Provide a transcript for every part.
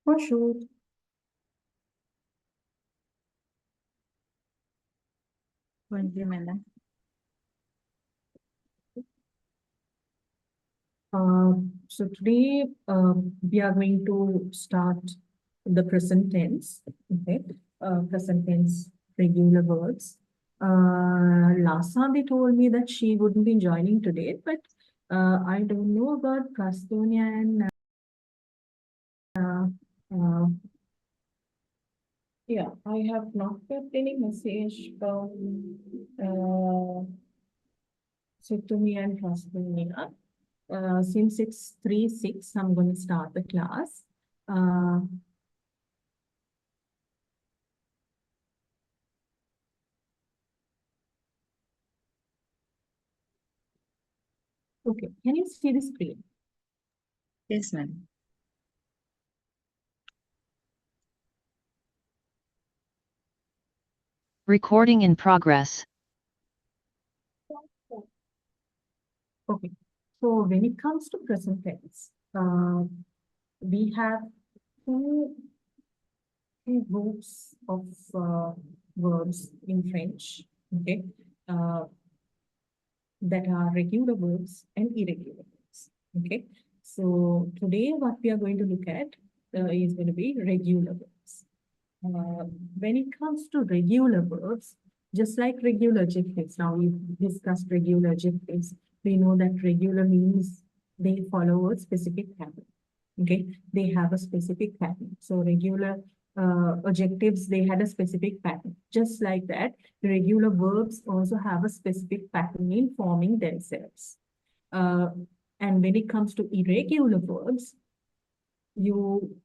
For sure. Thank you, madam. So today we are going to start the present tense. Okay, present tense regular verbs. Lasa, they told me that she wouldn't be joining today, but I don't know about Prastonia and uh, yeah, I have not got any message from Sutumi and Prastonia. Since it's 3:06, I'm going to start the class. Okay, can you see the screen? Yes, madam. Recording in progress. Okay, so when it comes to present tense, we have two groups of verbs in French, okay, that are regular verbs and irregular verbs, okay. So today what we are going to look at is going to be regular verbs. When it comes to regular verbs, just like regular adjectives, now we've discussed regular adjectives, we know that regular means they follow a specific pattern. Okay, they have a specific pattern. So regular adjectives, they had a specific pattern. Just like that, regular verbs also have a specific pattern in forming themselves. And when it comes to irregular verbs, you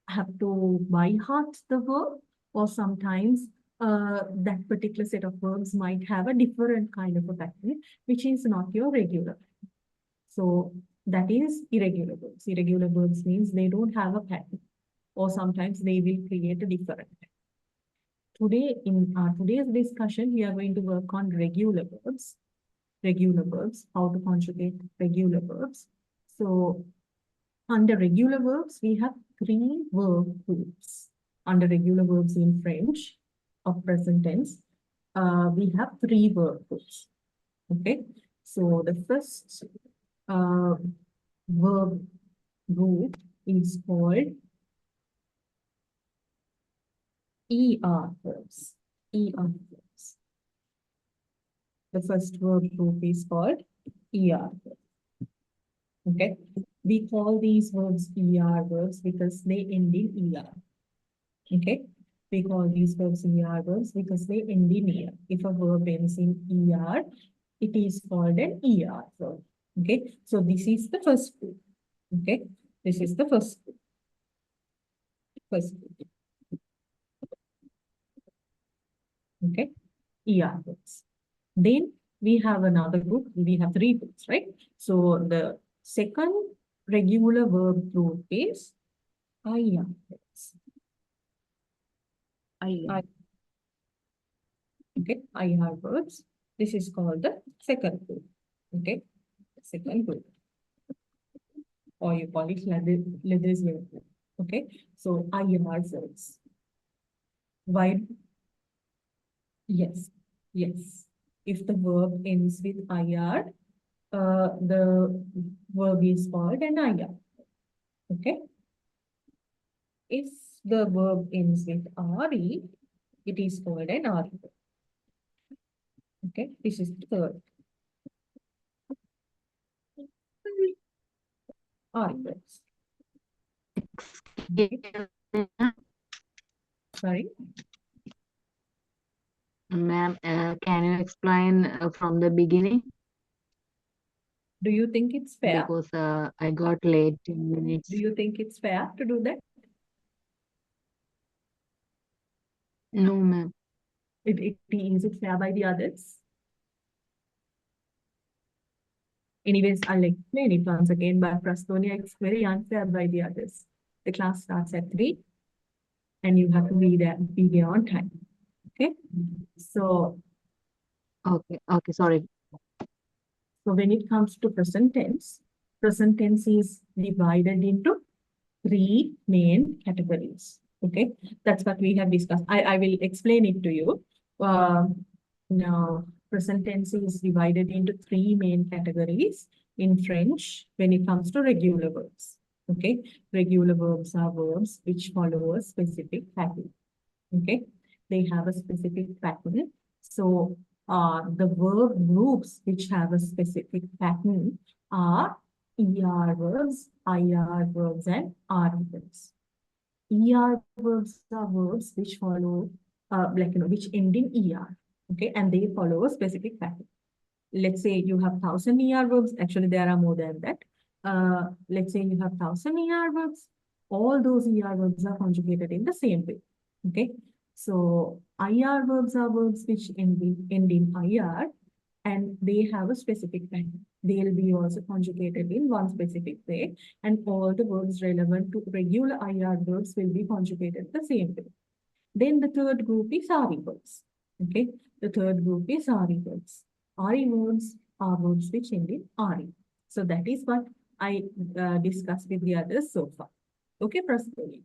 have to by heart the verb, or sometimes that particular set of verbs might have a different kind of a pattern, which is not your regular. So that is irregular verbs. Irregular verbs means they don't have a pattern, or sometimes they will create a different. Today, in today's discussion, we are going to work on regular verbs. Regular verbs, how to conjugate regular verbs. So under regular verbs, we have three verb groups. Under regular verbs in French of present tense, we have three verb groups. Okay, so the first verb group is called ER verbs. ER verbs. The first verb group is called ER verbs. Okay, we call these verbs ER verbs because they end in ER. Okay, we call these verbs ER verbs because they end in ER. If a verb ends in ER, it is called an ER verb. Okay, so this is the first group. Okay, this is the first group. First group. Okay, ER verbs. Then we have another group. We have three groups, right? So the second regular verb group is IR verbs. Okay, IR verbs. This is called the second group. Okay, second group. Or you call it leathers group. Okay, so IR verbs. Why? Yes, yes. If the verb ends with IR, the verb is called an IR. Okay. If the verb ends with RE, it is called an RE. Okay, this is the third. RE verbs. Okay. Sorry. Ma'am, can you explain from the beginning? Do you think it's fair? Because I got late 10 minutes. Do you think it's fair to do that? No, ma'am. Is it fair by the others? Anyways, I'll explain it once again, but Prastonia, it's very unfair by the others. The class starts at 3 and you have to be there on time. Okay. So Okay, sorry. when it comes to present tense is divided into three main categories. Okay, that's what we have discussed. I will explain it to you. Now, present tense is divided into three main categories in French when it comes to regular verbs. Okay, regular verbs are verbs which follow a specific pattern. Okay, they have a specific pattern. So, the verb groups which have a specific pattern are ER verbs, IR verbs, and R verbs. ER verbs are verbs which follow, which end in ER. Okay, and they follow a specific pattern. Let's say you have 1,000 ER verbs. Actually, there are more than that. Let's say you have 1,000 ER verbs. All those ER verbs are conjugated in the same way. Okay, so IR verbs are verbs which end in IR, and they have a specific pattern. They'll be also conjugated in one specific way, and all the verbs relevant to regular IR verbs will be conjugated the same way. Then the third group is RE verbs. Okay, the third group is RE verbs. RE verbs are verbs which end in RE. So that is what I discussed with the others so far. Okay, Prasthini.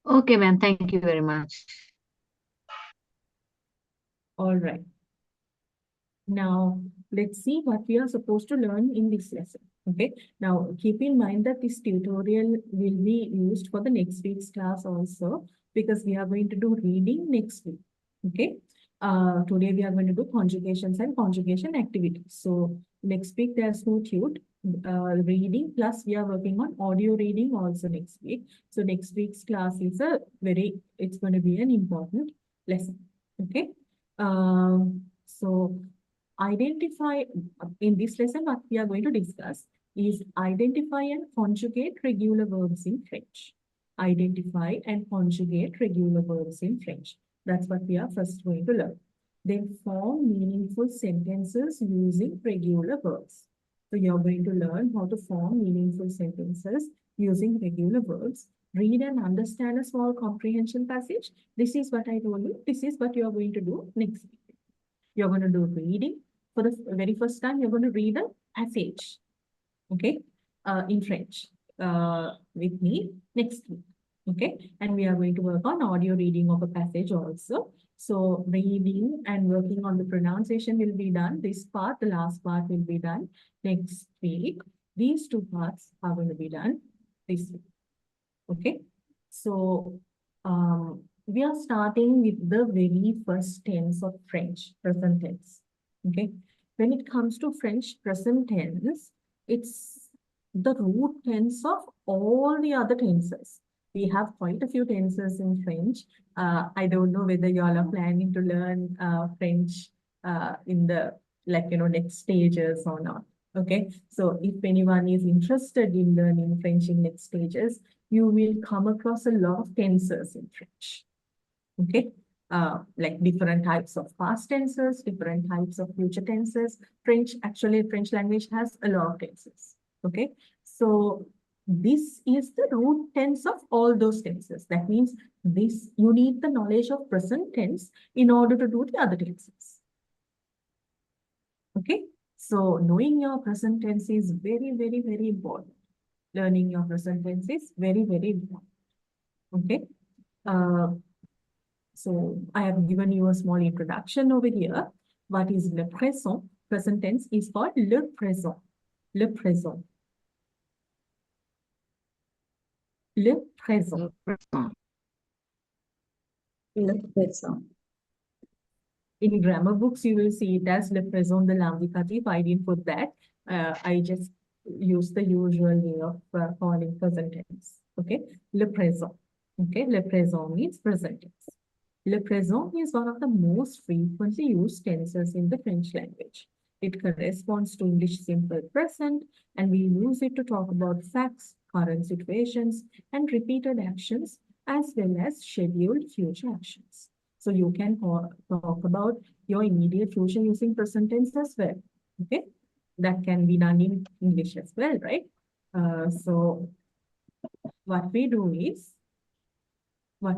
Okay, ma'am. Thank you very much. All right. Now, let's see what we are supposed to learn in this lesson. Okay. Now, keep in mind that this tutorial will be used for the next week's class also, because we are going to do reading next week. Okay. Today we are going to do conjugations and conjugation activities. So next week there's no tute, reading, plus we are working on audio reading also next week. So next week's class is it's going to be an important lesson. Okay. So identify, in this lesson, what we are going to discuss is identify and conjugate regular verbs in French. Identify and conjugate regular verbs in French. That's what we are first going to learn. Then form meaningful sentences using regular verbs. So you're going to learn how to form meaningful sentences using regular verbs. Read and understand a small comprehension passage. This is what I told you. This is what you are going to do next week. You're going to do reading. For the very first time, you're going to read a passage, okay, in French with me next week, okay? And we are going to work on audio reading of a passage also. So reading and working on the pronunciation will be done. This part, the last part will be done next week. These two parts are going to be done this week, okay? So we are starting with the very first tense of French, present tense, okay? When it comes to French present tense, it's the root tense of all the other tenses. We have quite a few tenses in French. I don't know whether you all are planning to learn French in the next stages or not. Okay, so if anyone is interested in learning French in next stages, you will come across a lot of tenses in French. Okay. Like different types of past tenses, different types of future tenses. French language has a lot of tenses. Okay, so this is the root tense of all those tenses. That means you need the knowledge of present tense in order to do the other tenses. Okay, so knowing your present tense is very, very, very important. Learning your present tense is very, very important. Okay. So I have given you a small introduction over here. What is le présent? Present tense is called le présent. Le présent. Le présent. Le présent. In grammar books, you will see it as le présent de l'indicatif. I didn't put that. I just use the usual way of calling present tense. Okay, le présent. Okay, le présent means present tense. Le présent is one of the most frequently used tenses in the French language. It corresponds to English simple present, and we use it to talk about facts, current situations, and repeated actions, as well as scheduled future actions. So you can talk about your immediate future using present tense as well. Okay, that can be done in English as well, right? So what we do is I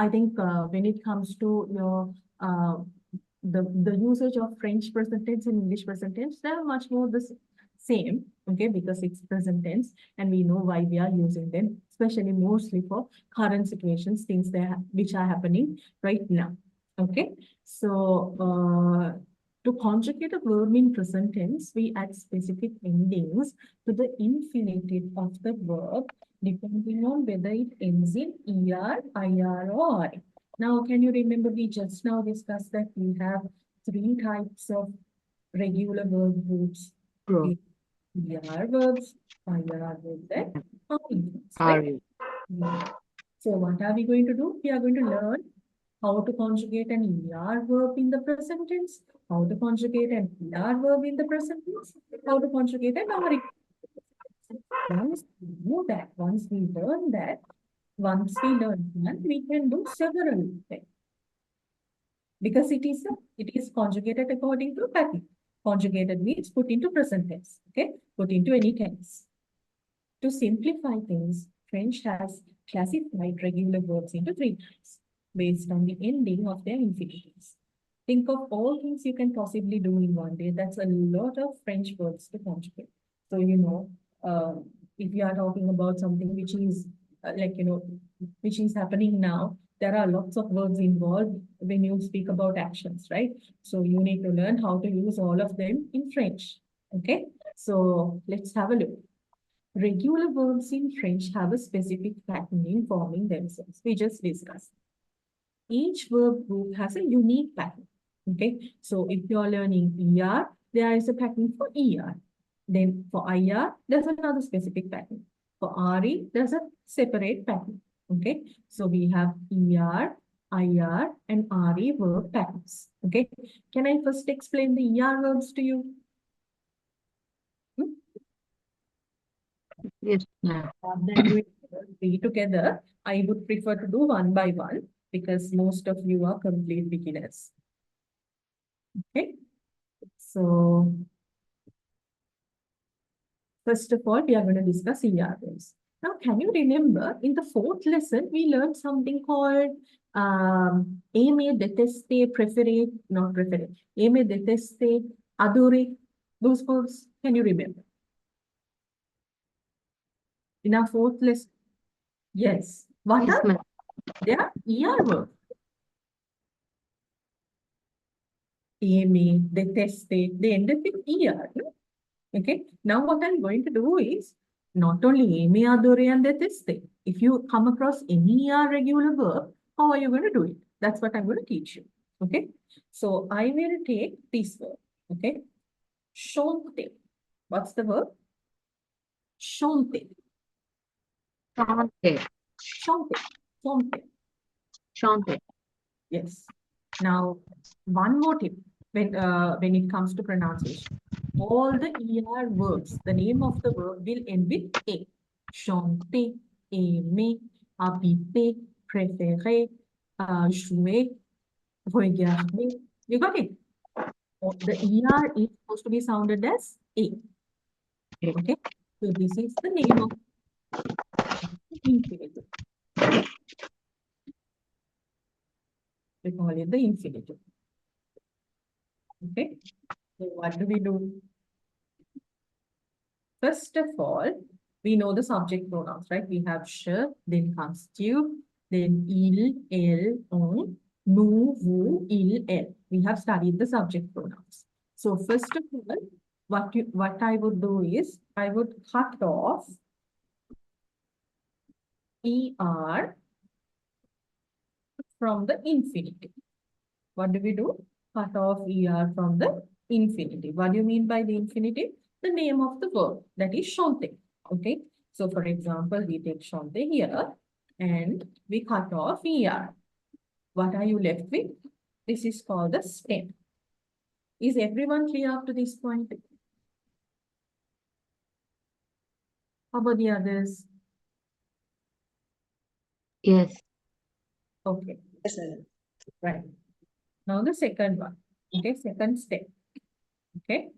think when it comes to your the usage of French present tense and English present tense, they are much more the same, okay, because it's present tense and we know why we are using them, especially mostly for current situations, things that which are happening right now. Okay, so to conjugate a verb in present tense, we add specific endings to the infinitive of the verb depending on whether it ends in ER, IR, or RE. Now, can you remember we just now discussed that we have three types of regular verb groups. True. ER verbs, IR verbs, and RE verbs, Are right? you? Yeah. So what are we going to do? We are going to learn how to conjugate an ER verb in the present tense, how to conjugate an ER verb in the present tense, how to conjugate an RE. Once we know that, once we learn that, we can do several things. Because it is conjugated according to pattern. Conjugated means put into present tense, okay? Put into any tense. To simplify things, French has classified regular verbs into three types based on the ending of their infinitives. Think of all things you can possibly do in one day. That's a lot of French verbs to conjugate. So, if you are talking about something which is which is happening now, there are lots of verbs involved when you speak about actions, right? So you need to learn how to use all of them in French. Okay, so let's have a look. Regular verbs in French have a specific pattern in forming themselves. We just discussed. Each verb group has a unique pattern. Okay, so if you're learning ER, there is a pattern for ER. Then for IR, there's another specific pattern. For RE, there's a separate pattern. Okay, so we have ER, IR, and RE verb patterns. Okay, can I first explain the ER verbs to you? Yes, ma'am. Rather than doing three together, I would prefer to do one by one because most of you are complete beginners. Okay, so first of all, we are going to discuss ER verbs. Now, can you remember in the fourth lesson, we learned something called aimer, detester, préférer, not préférer, aimer, detester, adorer, those verbs, can you remember? In our fourth lesson, yes. What Yes, are ma'am. they? Are ER verbs. Aimer, detester, they end up with ER. No? Okay, now what I'm going to do is not only aimer, adorer, and detester. If you come across any ER regular verb, how are you going to do it? That's what I'm going to teach you. Okay, so I will take this verb. Okay, chanter. What's the verb? Chanter. Chante. Chanter. Chanter. Chante. Yes. Now, one more tip when it comes to pronunciation. All the ER verbs, the name of the verb will end with A. Chanter, aimer, habiter, préférer, jouer, regarder. You got it? The ER is supposed to be sounded as A. Okay? So this is the name of the infinitive. We call it the infinitive. Okay? So what do we do? First of all, we know the subject pronouns, right? We have je, then comes tu, then il, elle, on, nous, vous, il, elle. We have studied the subject pronouns. So first of all, what I would do is I would cut off ER from the infinitive. What do we do? Cut off ER from the infinitive. What do you mean by the infinitive? The name of the verb, that is chanter. Okay. So for example, we take chanter here and we cut off ER. What are you left with? This is called the stem. Is everyone clear up to this point? How about the others? Yes. Okay, Yes, madam. right. Now the second one. Okay, second step. Okay.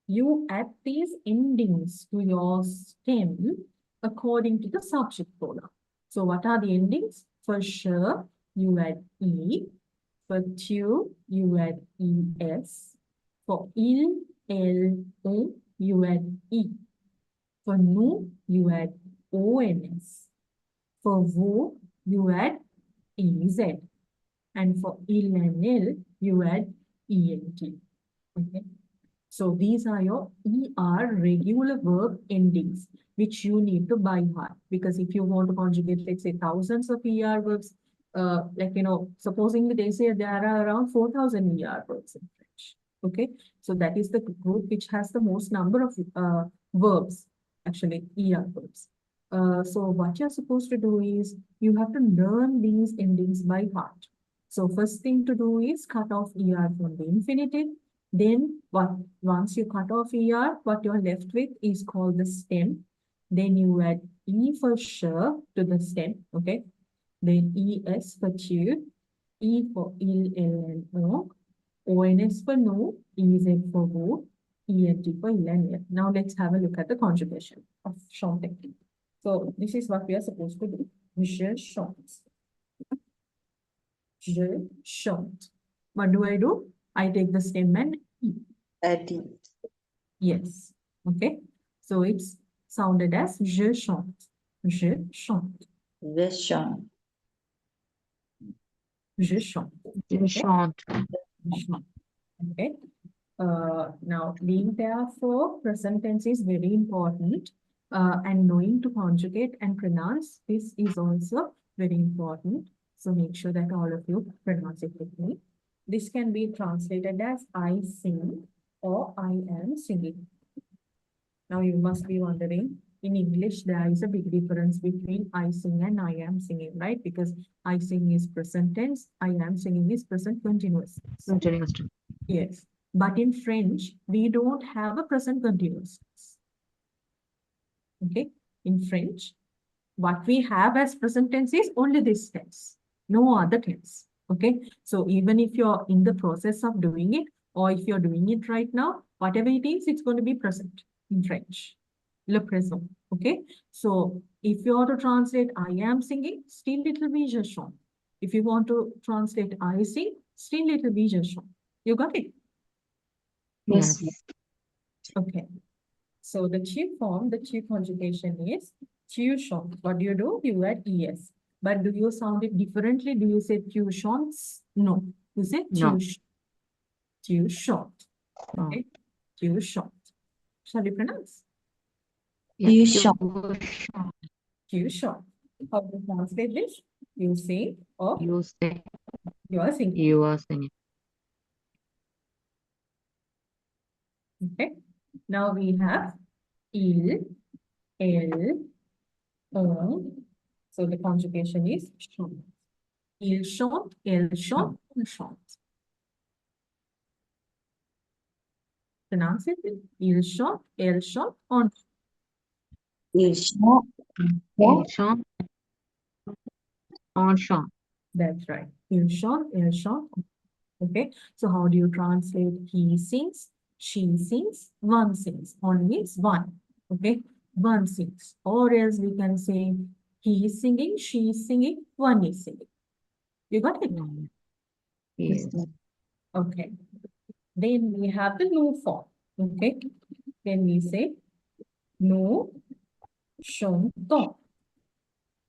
You add these endings to your stem according to the subject pronoun. So what are the endings? For sure, you add E. For tu, you add ES. For il, elle, on, you add E. For nu, you add ONS. For vo, you add EZ. And for il and nil, you add ENT. Okay. So these are your ER regular verb endings, which you need to by heart. Because if you want to conjugate, let's say, thousands of ER verbs, supposing they say there are around 4,000 ER verbs in French. Okay. So that is the group which has the most number of verbs, actually, ER verbs. So what you're supposed to do is you have to learn these endings by heart. So first thing to do is cut off ER from the infinitive. Then once you cut off ER, what you're left with is called the stem. Then you add E for sure to the stem, okay? Then ES for tube, E for il, L, and O, ONS for no, EZ for wo, ENT for il and L. Now let's have a look at the conjugation of chante. So this is what we are supposed to do. Je chante. Je chante. What do? I take the stem and E. Adding. Yes. Okay. So it's sounded as je chante. Je chante. Je chante. Je chante. Je chante. Je chante. Okay. Now being there for present tense is very important. And knowing to conjugate and pronounce this is also very important. So make sure that all of you pronounce it with me. This can be translated as I sing or I am singing. Now you must be wondering, in English, there is a big difference between I sing and I am singing, right? Because I sing is present tense, I am singing is present continuous. Continuous tense. Yes. But in French, we don't have a present continuous tense. Okay. In French, what we have as present tense is only this tense, no other tense. Okay. So even if you're in the process of doing it, or if you're doing it right now, whatever it is, it's going to be present in French. Le présent. Okay. So if you want to translate I am singing, still it will be je chante. If you want to translate I sing, still it will be je chante. You got it? Yes. Okay. So the tu form, the tu conjugation is tu chante. What do? You add es. But do you sound it differently? Do you say tu chantes? No. You say No. tu chante. Oh. Okay. Tu chante. Shall we pronounce? You Je chante. chante. Tu chante. How do you translate this? You sing or You say you are singing. you are singing. Okay. Now we have il, elle, on. So the conjugation is chante. Il chante, elle chante, on chante. Pronounce it. Il chante, elle chante, on chante. Il chante. Il chante. On chante. That's right. Il chante, elle chante. Okay. So how do you translate he sings, she sings, one sings? On means one. Okay. One sings. Or else we can say he is singing, she is singing, one is singing. You got it? Mm. Yes. Okay. Then we have the no form. Okay. Then we say no chantant.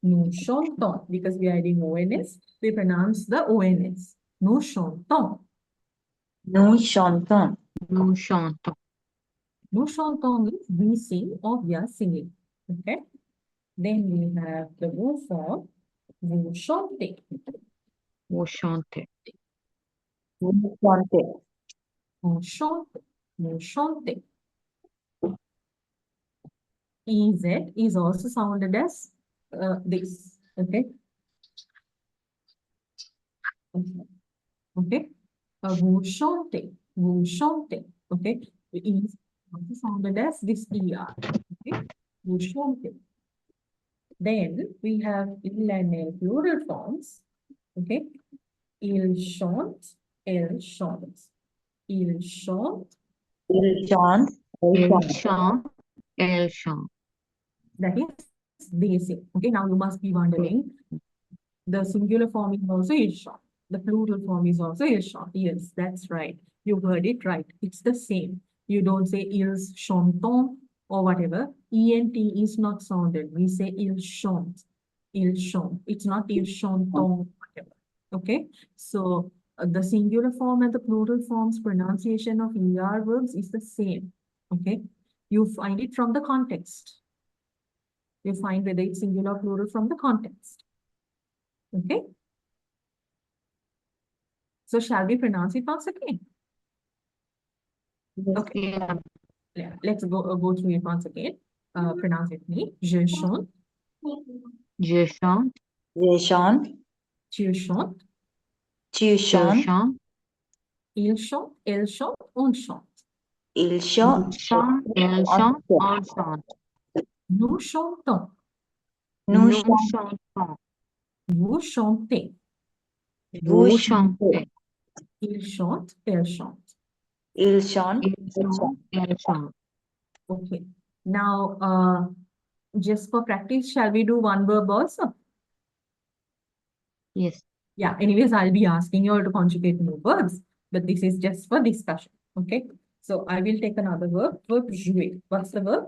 Nous chantons. Because we are adding ONS, we pronounce the ONS. Nous chantons. Nous chantons. Nous chantons. Nous chantons means we sing or we are singing. Okay. Then we have the verb form. Vous chantez. Vous chantez. Vous chantez. On chante. Vous chantez. EZ is also sounded as this. Okay. Okay. Vous chantez. Vous chantez. Okay. The E is also sounded as this ER. Okay. Vous chantez. Then we have il and elle plural forms. Okay. Il chante, elle chante. Il chante, Il chante. Elle Elle chante. chante. Elle chante. that is they sing. Okay, now you must be wondering, the singular form is also il chante. The plural form is also il chante. Yes, that's right. You heard it right. It's the same. You don't say ils chantent or whatever. ENT is not sounded. We say ils chantent. Ils chantent. It's not ils chantent, whatever. Okay. So the singular form and the plural forms pronunciation of ER verbs is the same. Okay. You find it from the context. You find whether it's singular or plural from the context. Okay. So shall we pronounce it once again? Okay. Yeah. Yeah, let's go through it once again. Pronounce it me. Je chante, Je chante, Je chante. tu chantes, Tu je chantes. chante, il chante, elle chante, on chante. Il il chante. chante, elle chante, on chante. Nous chantons, Nous Nous chantons. chantons, vous chantez. vous chantez. Il chante, elle chante. Il chante. Il chante, elle chante. Okay. Now, just for practice, shall we do one verb also? Yes. Yeah, anyways, I'll be asking you all to conjugate new verbs, but this is just for discussion. Okay. So I will take another verb jouer. What's the verb?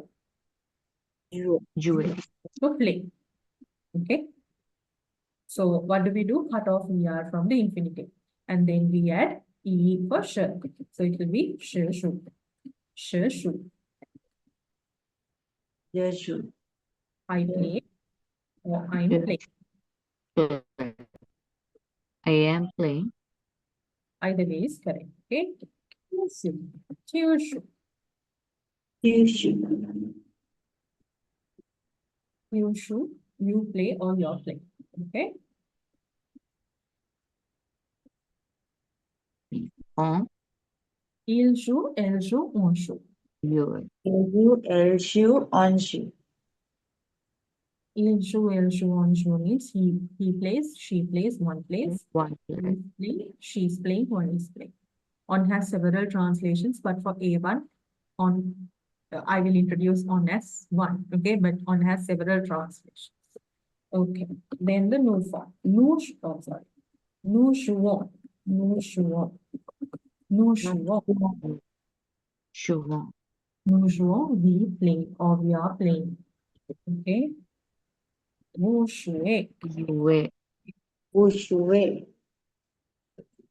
Jouer. To play. Okay. So what do we do? Cut off ER from the infinitive. And then we add E for sure. So it will be je joue. Je joue. Je joue. I play or I'm Je playing. I am playing. Either way is correct. Okay. Tu joues. Tu joues. You shoot, you play, or you're playing. Okay. On Il joue, elle joue, on joue. joue. Il joue. Elle joue. On joue. Il joue, elle joue, on joue means he plays, she plays, one plays. One He play. is playing, she's playing, one is playing. On has several translations, but for A1, on I will introduce on as one. Okay, but on has several translations. Okay. Then the nous form. Nous, oh, sorry. Nous jouons. Nous jouons. Nous jouons. Jouons. Nous jouons, we play or we are playing. Okay. Vous jouez. Jouer. Vous jouez.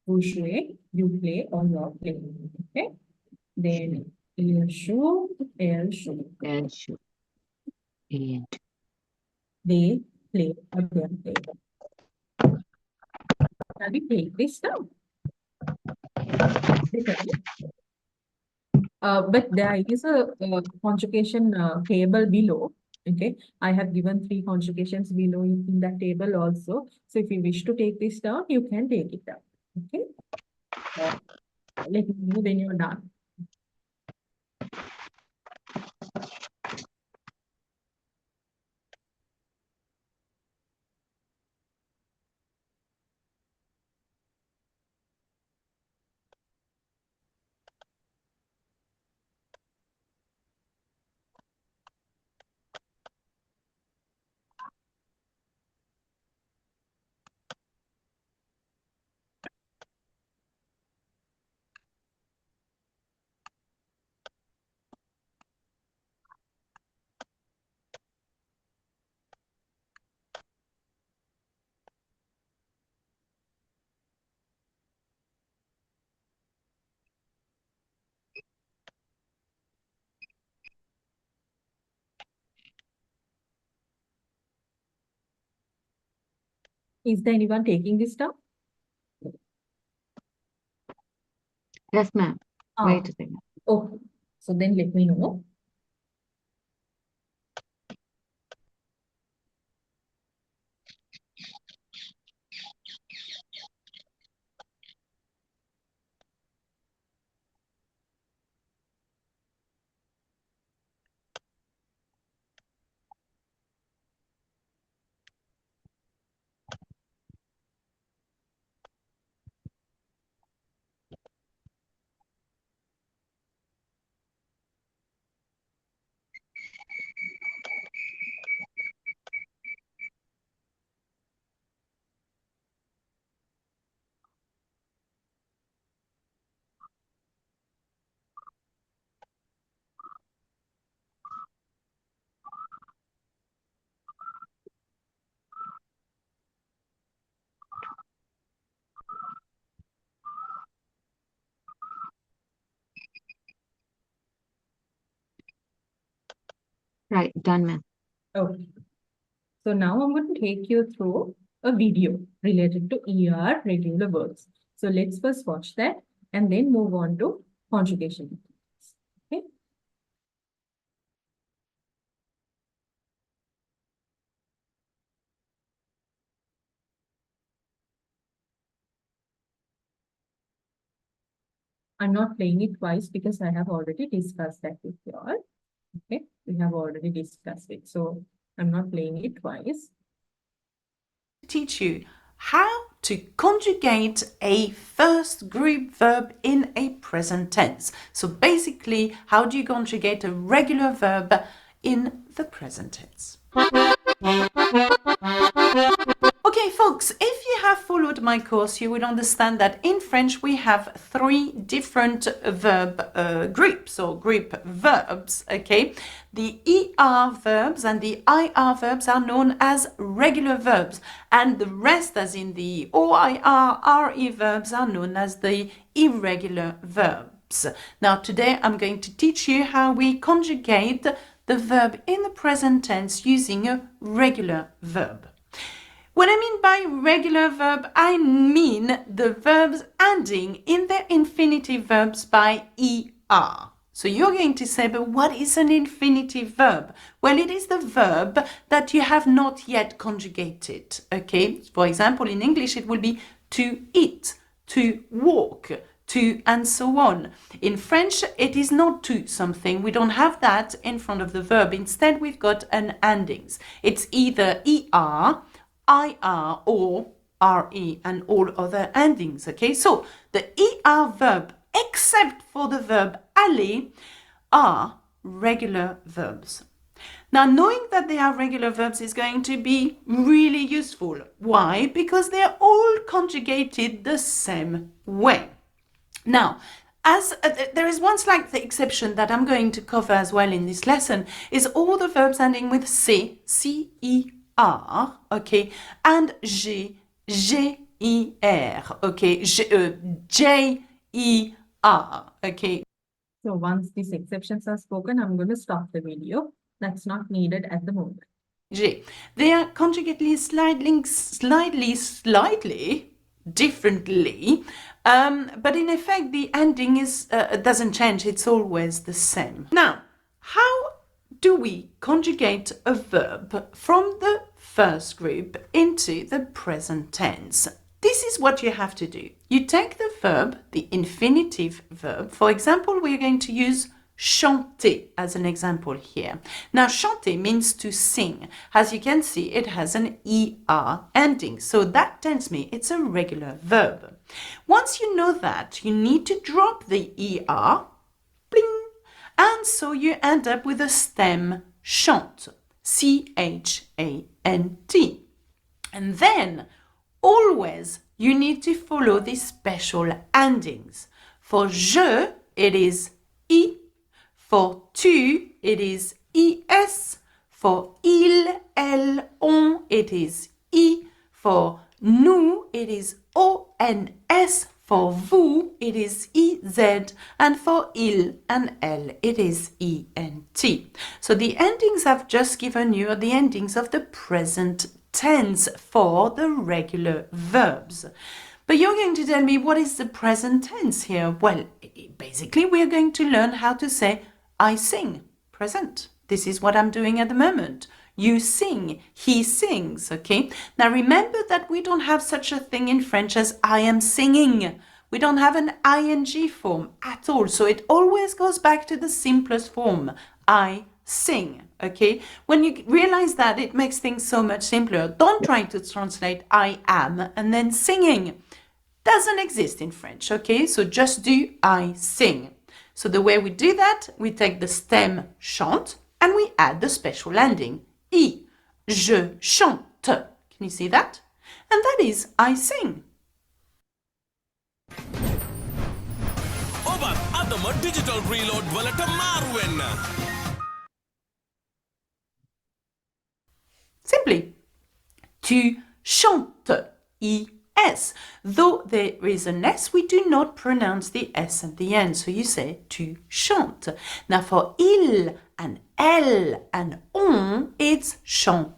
Vous jouez, you play or you are playing. Okay. Then il joue, elle joue. Elle joue. And They play or they are playing. Shall we take this down? But there is a conjugation table below. Okay, I have given 3 conjugations below in that table also. So if you wish to take this down, you can take it down. Okay. Let me know when you're done. Is there anyone taking this down? yes, ma'am. Ah, Wait a second. okay. So then let me know. Right, done, ma'am. Okay. So now I'm going to take you through a video related to ER regular verbs. So let's first watch that and then move on to conjugation. Okay. I'm not playing it twice because I have already discussed that with you all. Okay, we have already discussed it. So I'm not playing it twice. Teach you how to conjugate a first group verb in a present tense. So basically, how do you conjugate a regular verb in the present tense? Okay, folks, if you have followed my course, you will understand that in French we have three different verb groups or group verbs, okay? The ER verbs and the IR verbs are known as regular verbs, and the rest, as in the OIR, RE verbs, are known as the irregular verbs. Now, today I'm going to teach you how we conjugate the verb in the present tense using a regular verb. What I mean by regular verb, I mean the verbs ending in their infinitive verbs by ER. So you're going to say, but what is an infinitive verb? Well, it is the verb that you have not yet conjugated, okay? For example, in English, it will be to eat, to walk, to, and so on. In French, it is not to something. We don't have that in front of the verb. Instead, we've got an endings. It's either ER, IR or RE and all other endings, okay? So the ER verb, except for the verb aller, are regular verbs. Now, knowing that they are regular verbs is going to be really useful. Why? Because they are all conjugated the same way. Now, as there is one slight exception that I'm going to cover as well in this lesson, is all the verbs ending with C, C-E-R, okay, and G, G-E-R, okay, J-E-R, okay. So once these exceptions are spoken, I'm going to stop the video. That's not needed at the moment. G. They are conjugated slightly differently, but in effect the ending is doesn't change. It's always the same. Now, how do we conjugate a verb from the first group into the present tense? This is what you have to do. You take the verb, the infinitive verb. For example, we're going to use chanter as an example here. Now, chanter means to sing. As you can see, it has an ER ending. So that tells me it's a regular verb. Once you know that, you need to drop the ER, bling, and so you end up with a stem chante, C-H-A-N-T. And then, always, you need to follow these special endings. For je, it is I. For tu, it is IS. For il, elle, on, it is I. For nous, it is ONS. For vous, it is IZ. And for il and elle, it is ENT. So the endings I've just given you are the endings of the present tense for the regular verbs. But you're going to tell me, what is the present tense here? Well, basically, we're going to learn how to say I sing, present. This is what I'm doing at the moment. You sing, he sings, okay? Now remember that we don't have such a thing in French as I am singing. We don't have an ing form at all. So it always goes back to the simplest form, I sing, okay? When you realize that, it makes things so much simpler. Don't try to translate I am and then singing. Doesn't exist in French, okay? So just do I sing. So the way we do that, we take the stem chante and we add the special ending, I. Je chante. Can you see that? And that is I sing. ඔබත් අදම digital reload වලට මාරු වෙන්න. Simply. Tu chantes. I S. Though there is an S, we do not pronounce the S at the end. So you say tu chantes. Now for il and elle and on, it's chante.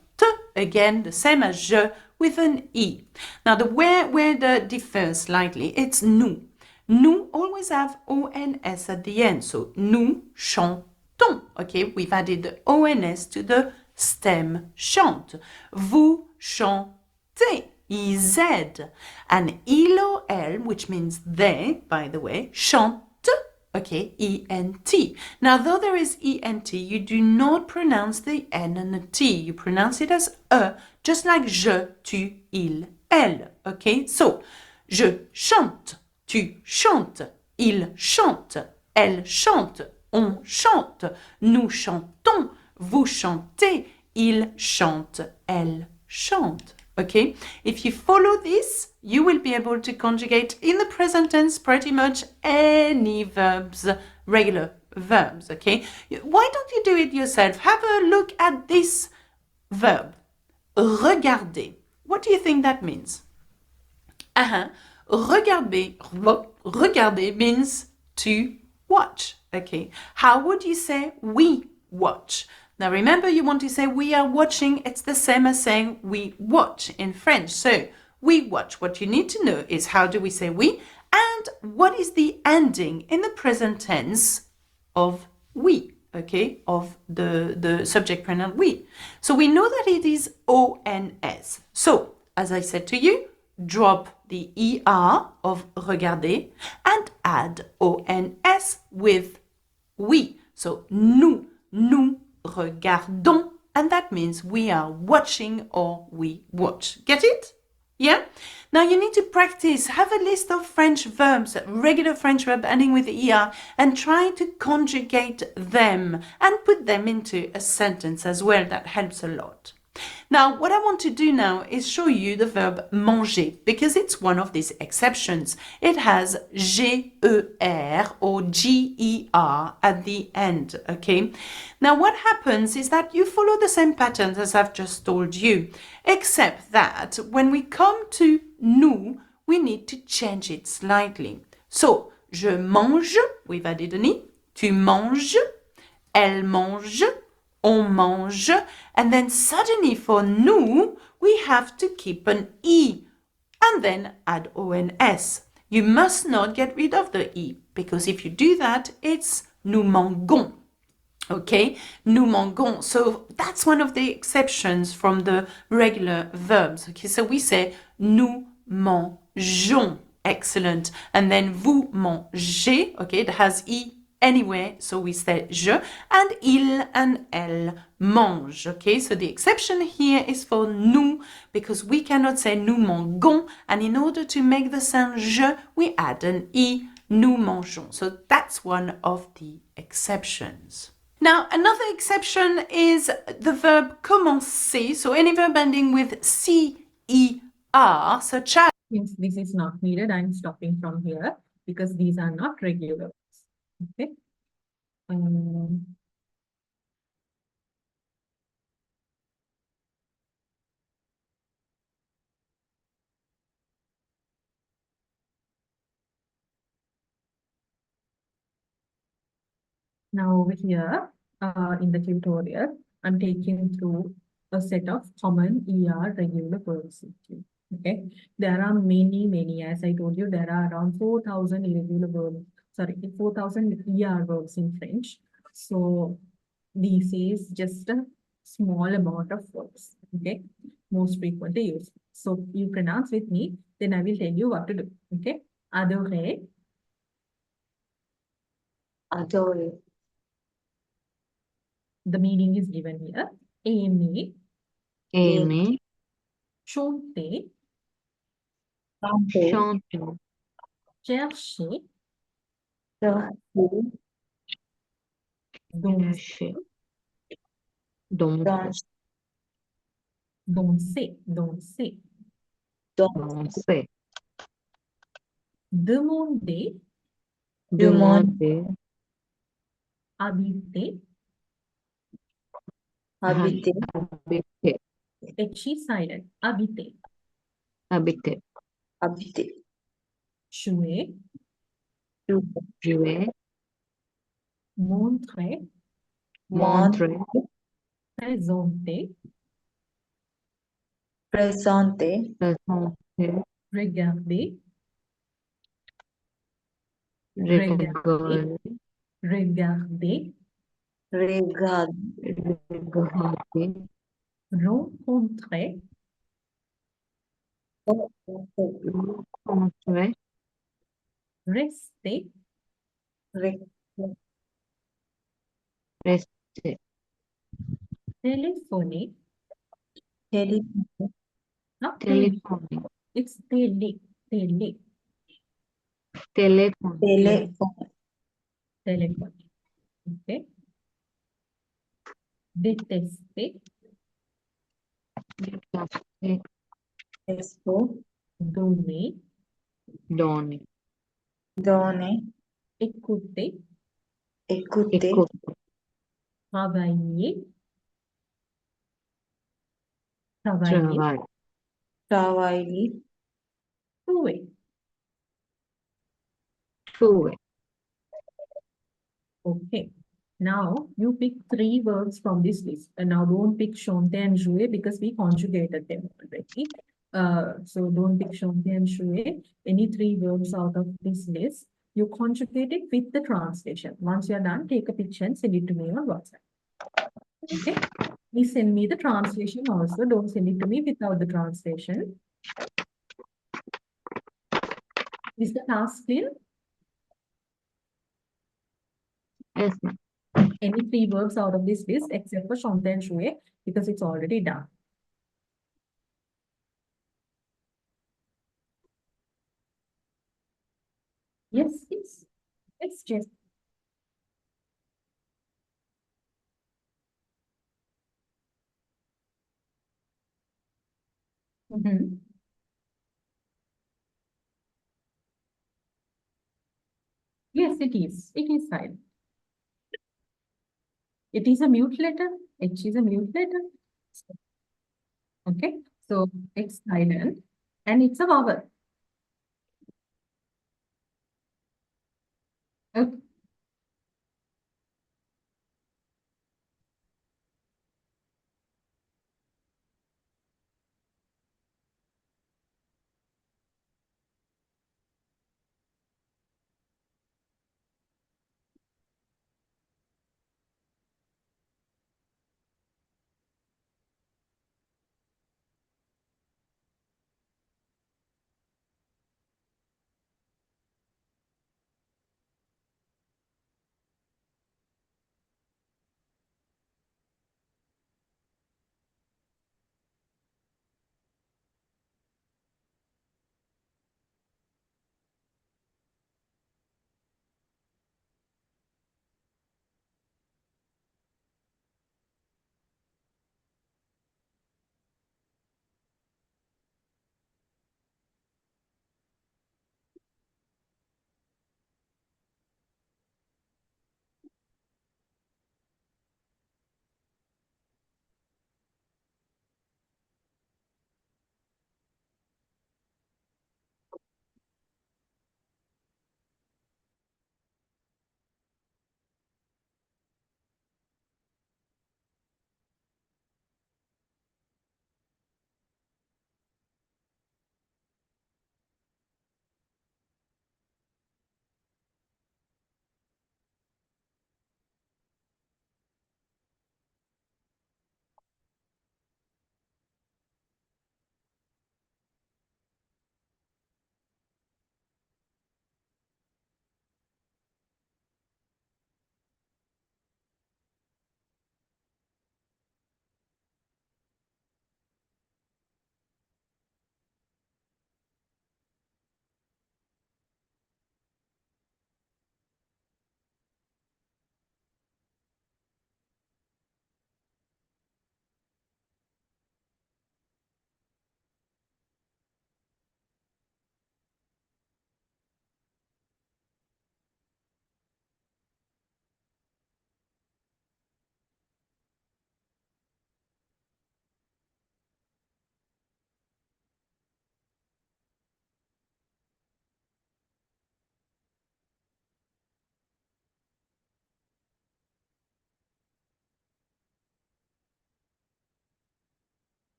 Again, the same as je with an E. Now the where the differs slightly, it's nous. Nous always have ONS at the end. So nous chantons. Okay, we've added the ONS to the stem chante. Vous chantez. IZ. And il or elle, which means they, by the way, chante. Okay, ENT. Now, though there is ENT, you do not pronounce the N and the T. You pronounce it as E, just like je, tu, il, elle. Okay, so je chante, tu chantes, il chante, elle chante, on chante, nous chantons, vous chantez, il chante, elle chante. Okay, if you follow this, you will be able to conjugate in the present tense pretty much any verbs, regular verbs. Okay, why don't you do it yourself? Have a look at this verb, regarder. What do you think that means? Regarder means to watch. Okay, how would you say we watch? Now remember, you want to say we are watching. It's the same as saying we watch in French. So we watch. What you need to know is how do we say we and what is the ending in the present tense of we, okay, of the subject pronoun we. So we know that it is ONS. So as I said to you, drop the ER of regarder and add ONS with we. So nous regardons, and that means we are watching or we watch. Get it? Yeah? Now you need to practice. Have a list of French verbs, regular French verb ending with ER, and try to conjugate them and put them into a sentence as well. That helps a lot. Now, what I want to do now is show you the verb manger because it's one of these exceptions. It has G-E-R or G-E-R at the end, okay? Now, what happens is that you follow the same patterns as I've just told you, except that when we come to nous, we need to change it slightly. So, je mange, we've added an E, tu manges, elle mange, on mange, and then suddenly for nous, we have to keep an E and then add ONS. You must not get rid of the E because if you do that, it's nous mangeons. Okay, nous mangeons. So that's one of the exceptions from the regular verbs. Okay, so we say nous mangeons. Excellent. And then vous mangez. Okay, it has E anyway, so we say je, and il and elle mange. Okay, so the exception here is for nous because we cannot say nous mangeons, and in order to make the sound je, we add an E, nous mangeons. So that's one of the exceptions. Now, another exception is the verb commencer. So any verb ending with C-E-R, such as Since this is not needed, I'm stopping from here because these are not regular verbs. Okay. Now over here, in the tutorial, I'm taking through a set of common ER regular verbs with you. Okay, there are many, as I told you, there are around 4,000 irregular verbs, 4,000 ER verbs in French. So this is just a small amount of verbs, okay, most frequently used. So you pronounce with me, then I will tell you what to do, okay. Adorer, Adore, the meaning is given here. Aimer, Aimer, chanter, chanter, chanter, chercher, chercher, danser, danser, danser, danser, danser, demander, demander, habiter, habiter, habiter, HE silent, habiter, habiter, habiter, jouer, jouer, montrer, montrer, présenter, présenter, présenter, regarder, regarder, regarder, regarder, regarder, regarder, rencontrer, rencontrer, rester, re- rester, téléphoner, télé, not télé, téléphoner, it's télé, télé, téléphoner, téléphone, téléphoner. Okay. Détester, détester, expo, donner, donner, donner, écouter, écouter, écouter, travailler, travailler, travailler, jouer. jouer. Okay. Now you pick three verbs from this list. And now don't pick chanter and jouer because we conjugated them already. So don't pick chanter and jouer. Any three verbs out of this list, you conjugate it with the translation. Once you're done, take a picture and send it to me on WhatsApp. Okay. Please send me the translation also. Don't send it to me without the translation. Is the task clear? Yes, ma'am. Any three verbs out of this list except for chanter and jouer because it's already done. Yes, yes. It's just. Mhm. Yes, it is. It is silent. It is a mute letter. H is a mute letter. Okay, so it's silent and it's a vowel. Okay.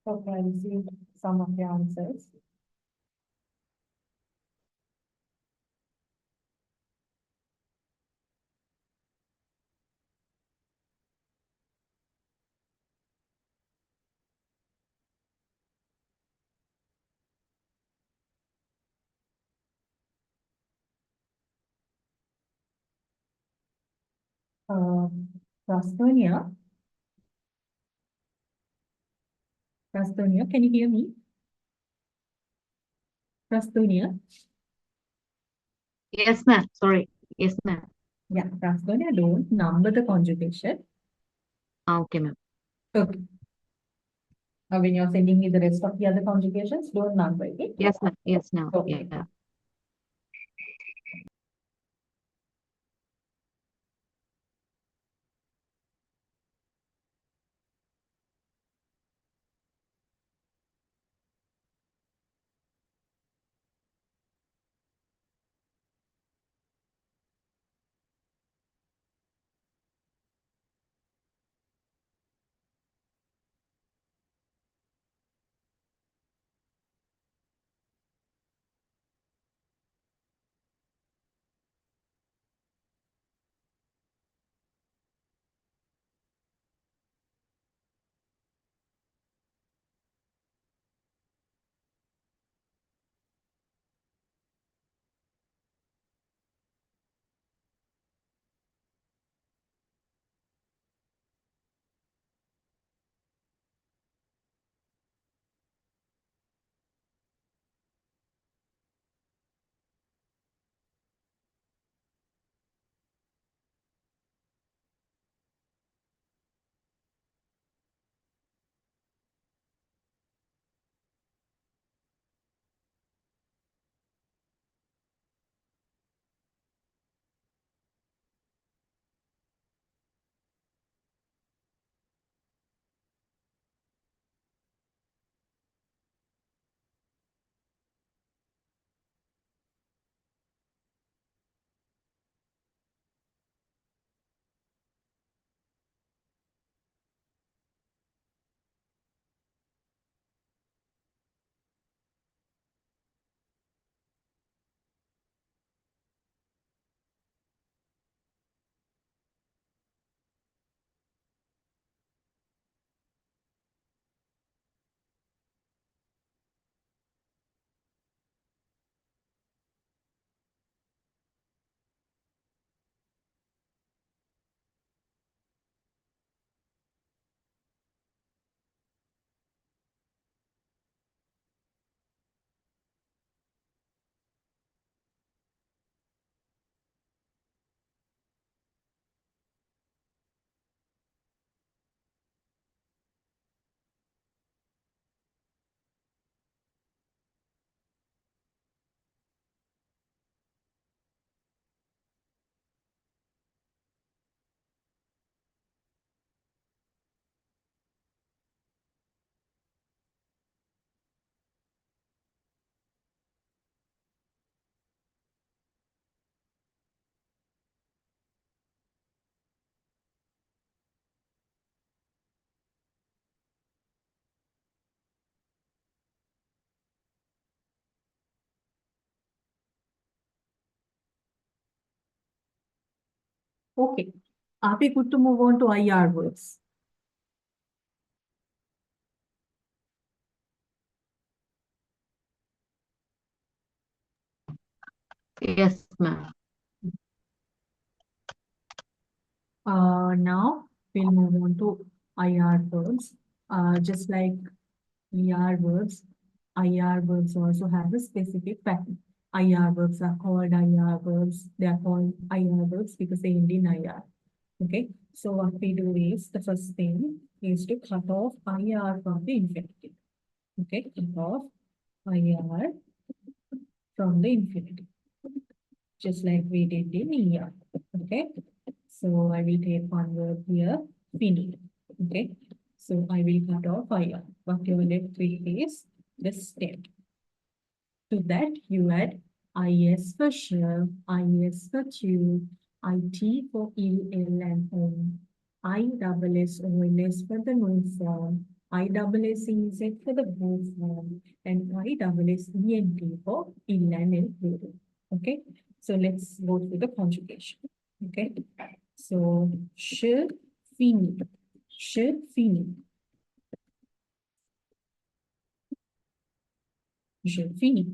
Okay, I received some of the answers. Prastonia. Prastonia, can you hear me? Prastonia. Yes, ma'am. Sorry. Yes, ma'am. Yeah, Prastonia, don't number the conjugation. Okay, ma'am. Okay. Now, when you're sending me the rest of the other conjugations, don't number it. Yes, ma'am. Yes, ma'am. Okay. Yeah. Okay. Are we good to move on to IR words? Yes, ma'am. Now we'll move on to IR verbs. Just like ER verbs, IR verbs also have a specific pattern. IR verbs are called IR verbs. They are called IR verbs because they end in IR. Okay. So what we do is the first thing is to cut off IR from the infinitive. Okay. Cut off IR from the infinitive. Just like we did in ER. Okay. So I will take one word here, finite. Okay. So I will cut off IR. What you will left with is the stem. To that you add IS for sure, IS for tube, IT for E, L, and O, ISS, OLS for the no form, ISSEZ for the verb form, and ISSENT for ill and ill plural. Okay, so let's go through the conjugation. Okay, so should fini, should fini, should fini.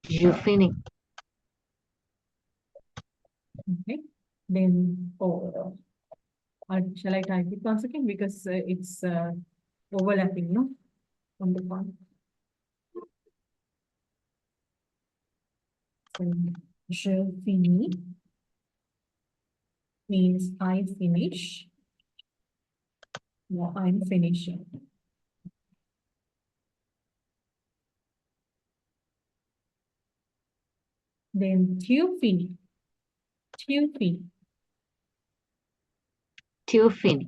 Je finis. Okay, then shall I type it once again because it's overlapping, no, on the one. So, je finis means I finish. No, I'm finishing. Then tu finis, tu finis, Tu finis.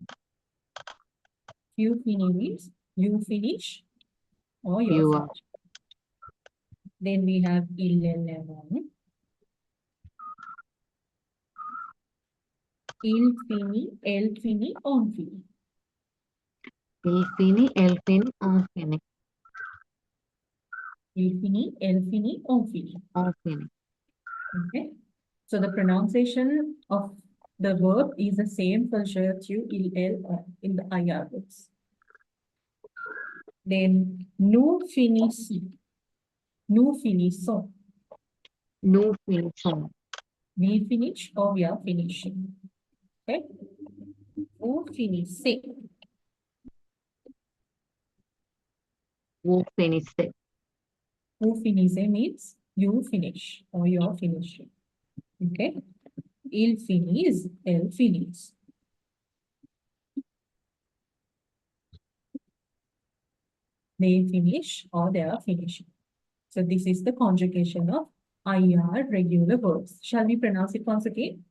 tu finis means you finish or you're You are. finished. Then we have il est il finit, elle finit, on finit. Il finit, elle finit, on finit. Il finit, elle finit, on finit. On finit. Okay. So the pronunciation of the verb is the same for je, tu, il, elle, on in the IR words. Then nous finissons. Nous finissons. Nous finissons. We finish or we are finishing. Okay. Vous finissez. Vous finissez. Vous finissez means you finish or you are finishing. Okay. Il finit, elle finit. They finish or they are finishing. So this is the conjugation of IR regular verbs. Shall we pronounce it once again?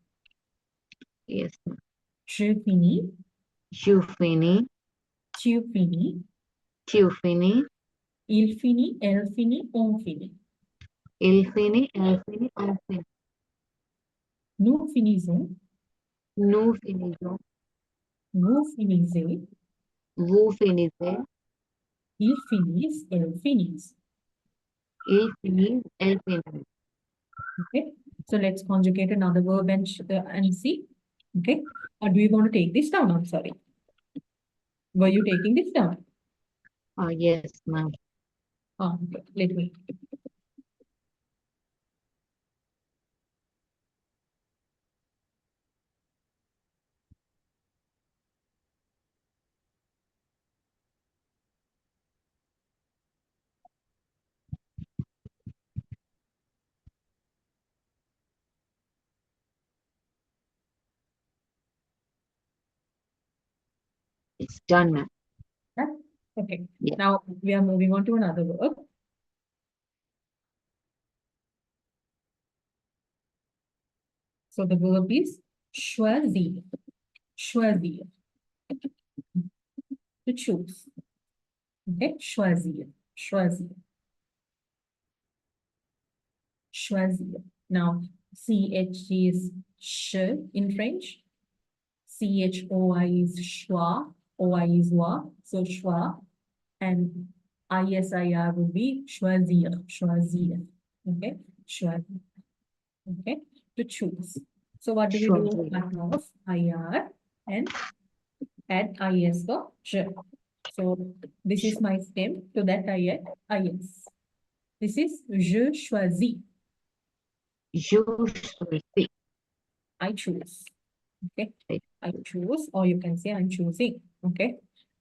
Yes. Je finis, Je finis. tu finis, Tu finis. il finit, elle finit, on finit. Il finit, elle finit, on finit. Nous finissons, Nous finissons. vous finissez, Vous finissez. ils finissent, elles finissent. Il finit, elle finit. Okay. So let's conjugate another verb and see. Okay. Or do you want to take this down? I'm sorry. Were you taking this down? Yes, ma'am. Okay. Let me. It's done, ma'am. Yeah? Okay. Yeah. Now we are moving on to another verb. So the verb is choisir. Choisir. To choose. Okay, choisir. Choisir. Choisir. Now, CH is ch in French. CHOI is choix. OI is wa. So choix. And ISIR will be choisir. Choisir. Okay, choisir. Okay, to choose. So what do we do Choisir. out of IR and add IS for je? So this is my stem, to that I add IS. This is je choisis. Je choisis. I choose. Okay, Right. I choose, or you can say I'm choosing. Okay,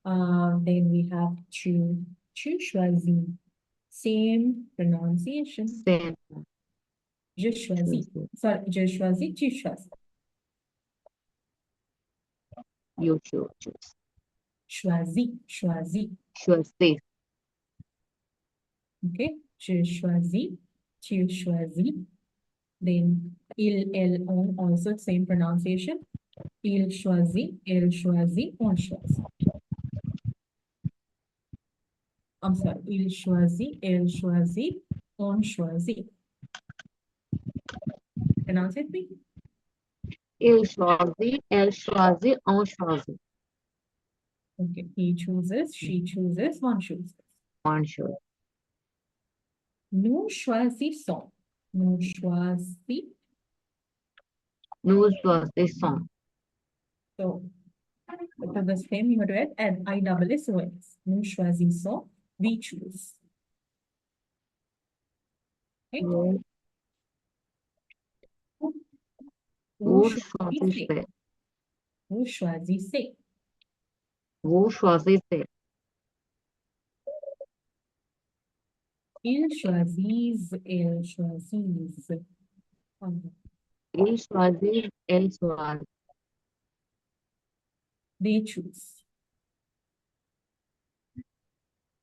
then we have tu choisis. Same pronunciation. Same. Je choisis. Sorry, je choisis, tu choisis. You choose. Choisis, choisis. Choisis. Okay, je choisis, tu choisis. Then il, elle, on, also same pronunciation. Il choisit, elle choisit, on choisit. I'm sorry, il choisit, elle choisit, on choisit. Pronounce it, please. Il choisit, elle choisit, on choisit. Okay, he chooses, she chooses, one chooses. One shoe. Nous choisissons. Nous choisissons. Nous choisissons. So, for the same, you have to add ISS. Nous choisissons, we choose. Okay? Vous Vous vous choisissez. choisissez. Vous choisissez. Vous choisissez. Ils choisissent, elles choisissent. Il choisit, elle choisit. They choose.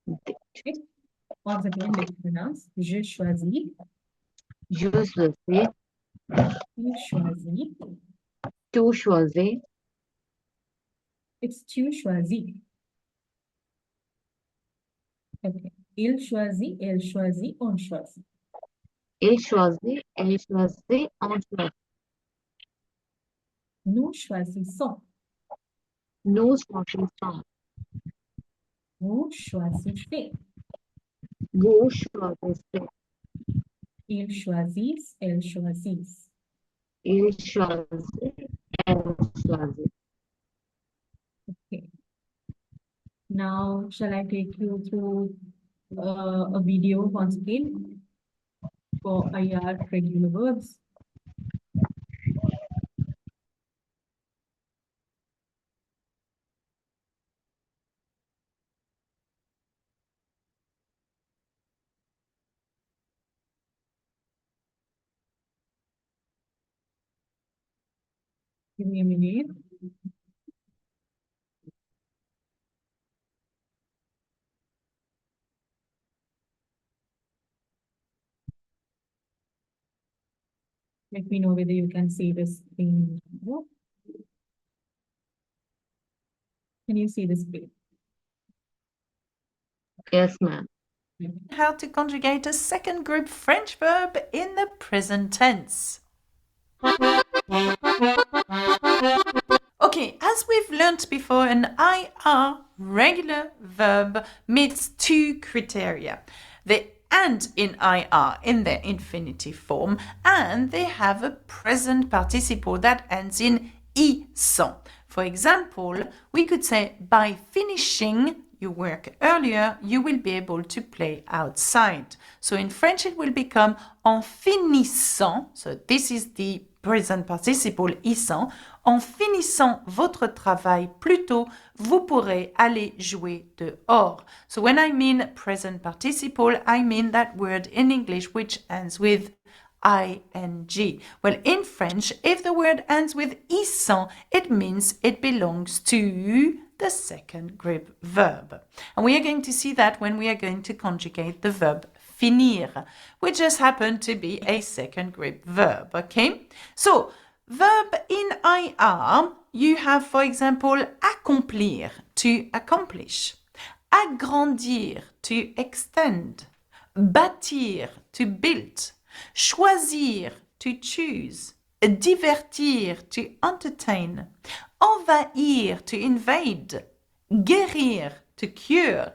Okay? Once again, let's pronounce. Je choisis. Je choisis. Il choisit. Tu choisis. It's tu choisis. Okay. Il choisit, elle choisit, on choisit. Il choisit, elle choisit, on choisit. Nous choisissons. Nous choisissons. Vous choisissez. Vous choisissez. Ils choisissent, elles choisissent. Il choisit, elle choisit. Okay. Now, shall I take you through a video once again for IR regular verbs? Give me a minute. Let me know whether you can see this thing. Can you see this screen? Yes, ma'am. How to conjugate a second group French verb in the present tense. Okay, as we've learnt before, an IR regular verb meets two criteria. They end in IR in their infinitive form, and they have a present participle that ends in ison. For example, we could say, by finishing your work earlier, you will be able to play outside. So in French, it will become en finissant. So this is the present participle ison. En finissant votre travail plus tôt, vous pourrez aller jouer dehors. So when I mean present participle, I mean that word in English which ends with ing. Well, in French, if the word ends with ison, it means it belongs to the second group verb. And we are going to see that when we are going to conjugate the verb finir, which just happened to be a second group verb, okay? So, verb in IR, you have, for example, accomplir, to accomplish, agrandir, to extend, bâtir, to build, choisir, to choose, divertir, to entertain, envahir, to invade, guérir, to cure,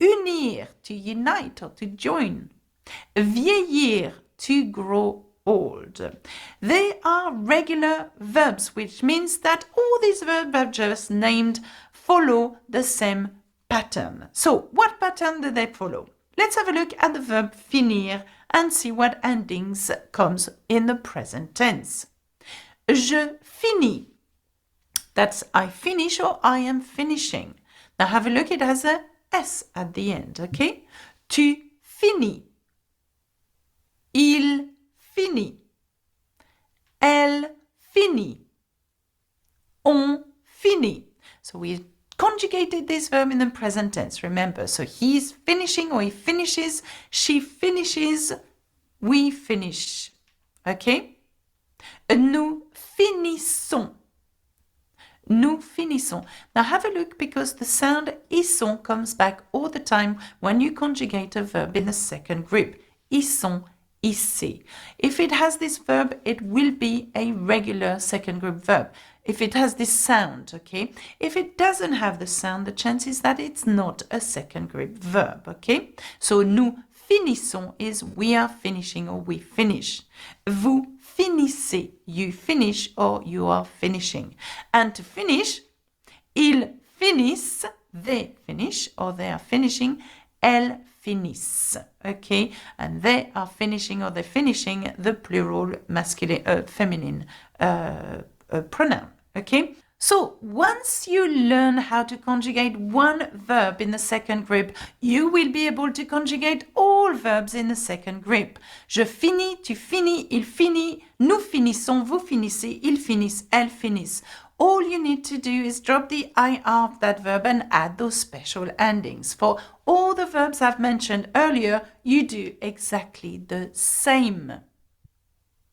unir, to unite or to join, vieillir, to grow old. They are regular verbs, which means that all these verbs I've just named follow the same pattern. So, what pattern do they follow? Let's have a look at the verb finir and see what endings comes in the present tense. Je finis. That's I finish or I am finishing. Now have a look, it has a S at the end, okay? Tu finis. Il finit. Elle finit. On finit. So we conjugated this verb in the present tense, remember. So he's finishing or he finishes, she finishes, we finish. Okay? Nous finissons. Nous finissons. Now have a look because the sound ison comes back all the time when you conjugate a verb in the second group. Ils sont, ici. If it has this verb, it will be a regular second group verb. If it has this sound, okay? If it doesn't have the sound, the chance is that it's not a second group verb, okay? So nous finissons is we are finishing or we finish. Vous finissez, you finish or you are finishing. And to finish, ils finissent, they finish or they are finishing, elles finissent, okay? And they are finishing or they're finishing the plural masculine, feminine pronoun, okay? So once you learn how to conjugate one verb in the second group, you will be able to conjugate all verbs in the second group. Je finis, tu finis, il finit, nous finissons, vous finissez, ils finissent, elles finissent. All you need to do is drop the IR of that verb and add those special endings. For all the verbs I've mentioned earlier, you do exactly the same.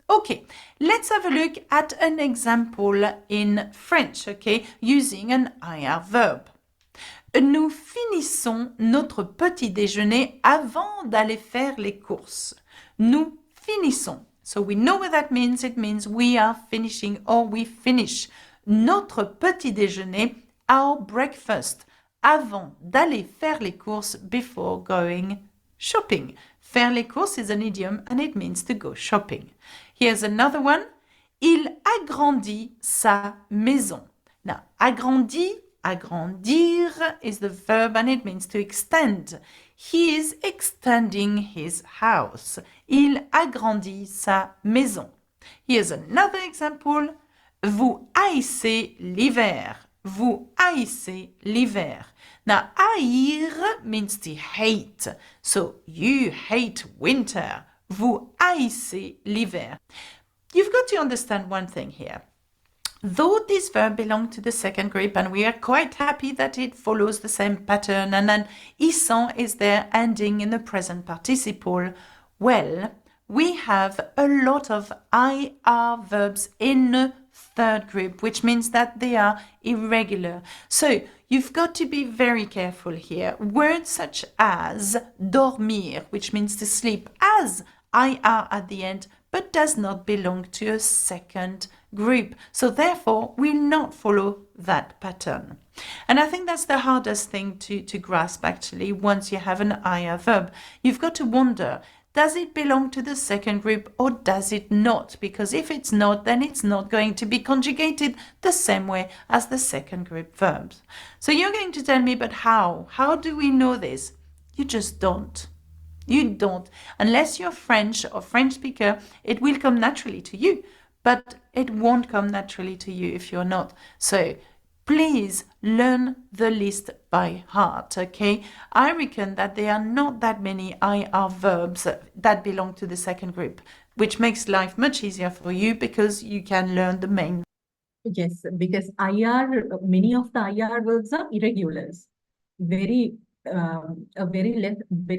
Okay, let's have a look at an example in French, okay, using an IR verb. Nous finissons notre petit déjeuner avant d'aller faire les courses. Nous finissons. So we know what that means. It means we are finishing or we finish. Notre petit déjeuner, our breakfast, avant d'aller faire les courses, before going shopping. Faire les courses is an idiom and it means to go shopping. Here's another one. Il agrandit sa maison. Now, agrandit, agrandir is the verb and it means to extend. He is extending his house. Il agrandit sa maison. Here's another example. Vous haïssez l'hiver. Vous haïssez l'hiver. Now, haïr means to hate. So, you hate winter. Vous haïssez l'hiver. You've got to understand one thing here. Though this verb belongs to the second group and we are quite happy that it follows the same pattern and then issant is there ending in the present participle, well, we have a lot of IR verbs in the third group, which means that they are irregular. So you've got to be very careful here. Words such as dormir, which means to sleep, has IR at the end, but does not belong to a second group. So therefore, will not follow that pattern. And I think that's the hardest thing to grasp actually once you have an IR verb. You've got to wonder, does it belong to the second group or does it not? Because if it's not, then it's not going to be conjugated the same way as the second group verbs. So you're going to tell me, but how? How do we know this? You just don't. You don't. Unless you're French or French speaker, it will come naturally to you, but it won't come naturally to you if you're not. So please learn the list by heart, okay? I reckon that there are not that many IR verbs that belong to the second group, which makes life much easier for you because you can learn the main. Yes, because many of the IR verbs are irregulars. Very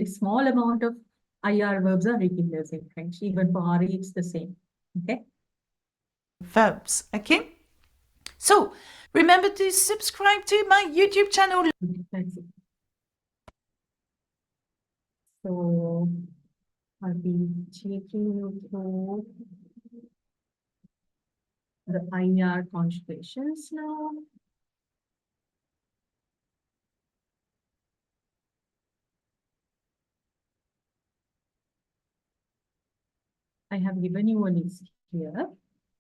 small amount of IR verbs are regulars in French. Even for RE, it's the same. Okay. Verbs, okay? So remember to subscribe to my YouTube channel. That's it. So I'll be taking you through the IR conjugations now. I have given you a list here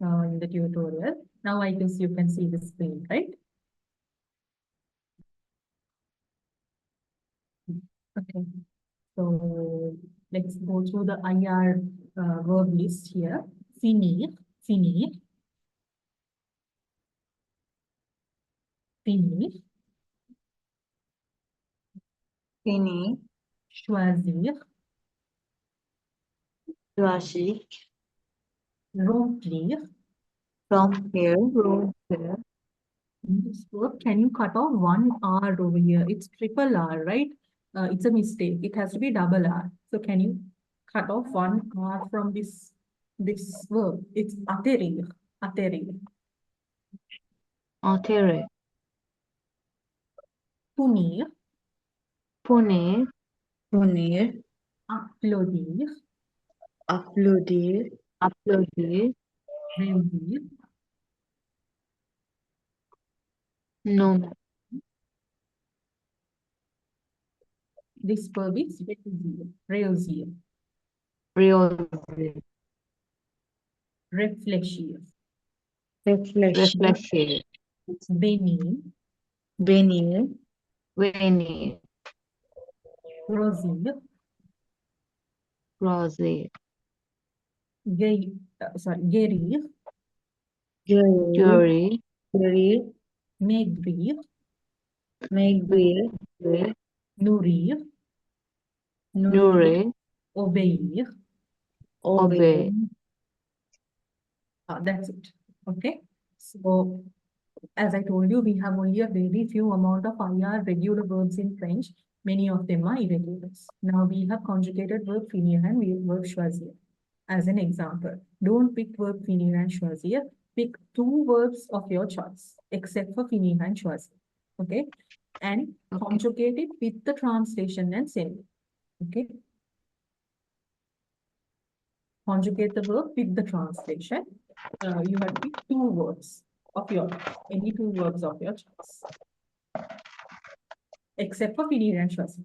in the tutorial. Now I guess you can see the screen, right? Okay. So let's go through the IR verb list here. Finir, finir. Finir, Fini, choisir, choisir, remplir. remplir, In this verb, can you cut off one R over here? It's triple R, right? It's a mistake. It has to be double R. So can you cut off one R from this verb? It's atterrir, atterrir. Enterrer. Punir, Punir. punir, applaudir, uploader, uploaded, réouvrir, no, this verb is réouvrir, réouvrir, reopen, réfléchir, reflection, reflection, bénir, bénir, venue, rosir, rosy, guérir, guérir, jury, guérir, maigrir, maigrir, nourrir, nourrir, nourrir, obéir. obey. obey. That's it. Okay. So, as I told you, we have only a very few amount of IR regular verbs in French. Many of them are irregulars. Now we have conjugated verb finir and verb choisir. As an example, don't pick verb finir and choisir. Pick two verbs of your choice, except for finir and choisir. Okay. And Okay. conjugate it with the translation and send it. Okay. Conjugate the verb with the translation. You have to pick two words of your any two verbs of your choice, except for finir and choisir.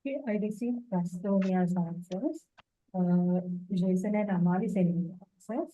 Okay, I received Prastonia's answers. Jason and Amali sending me answers.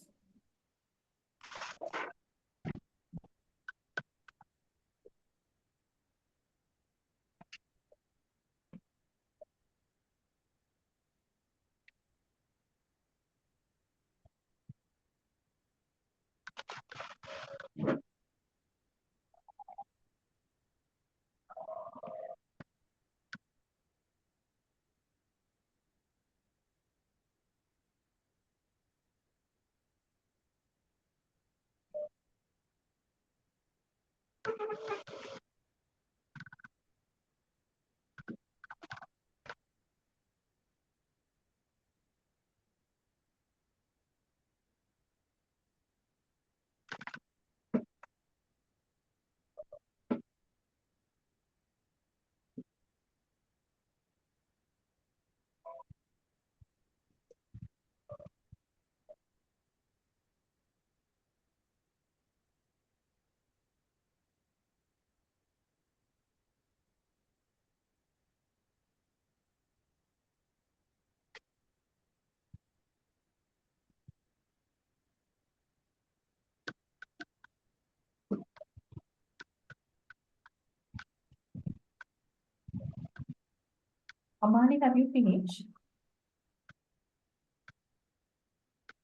Amali, have you finished?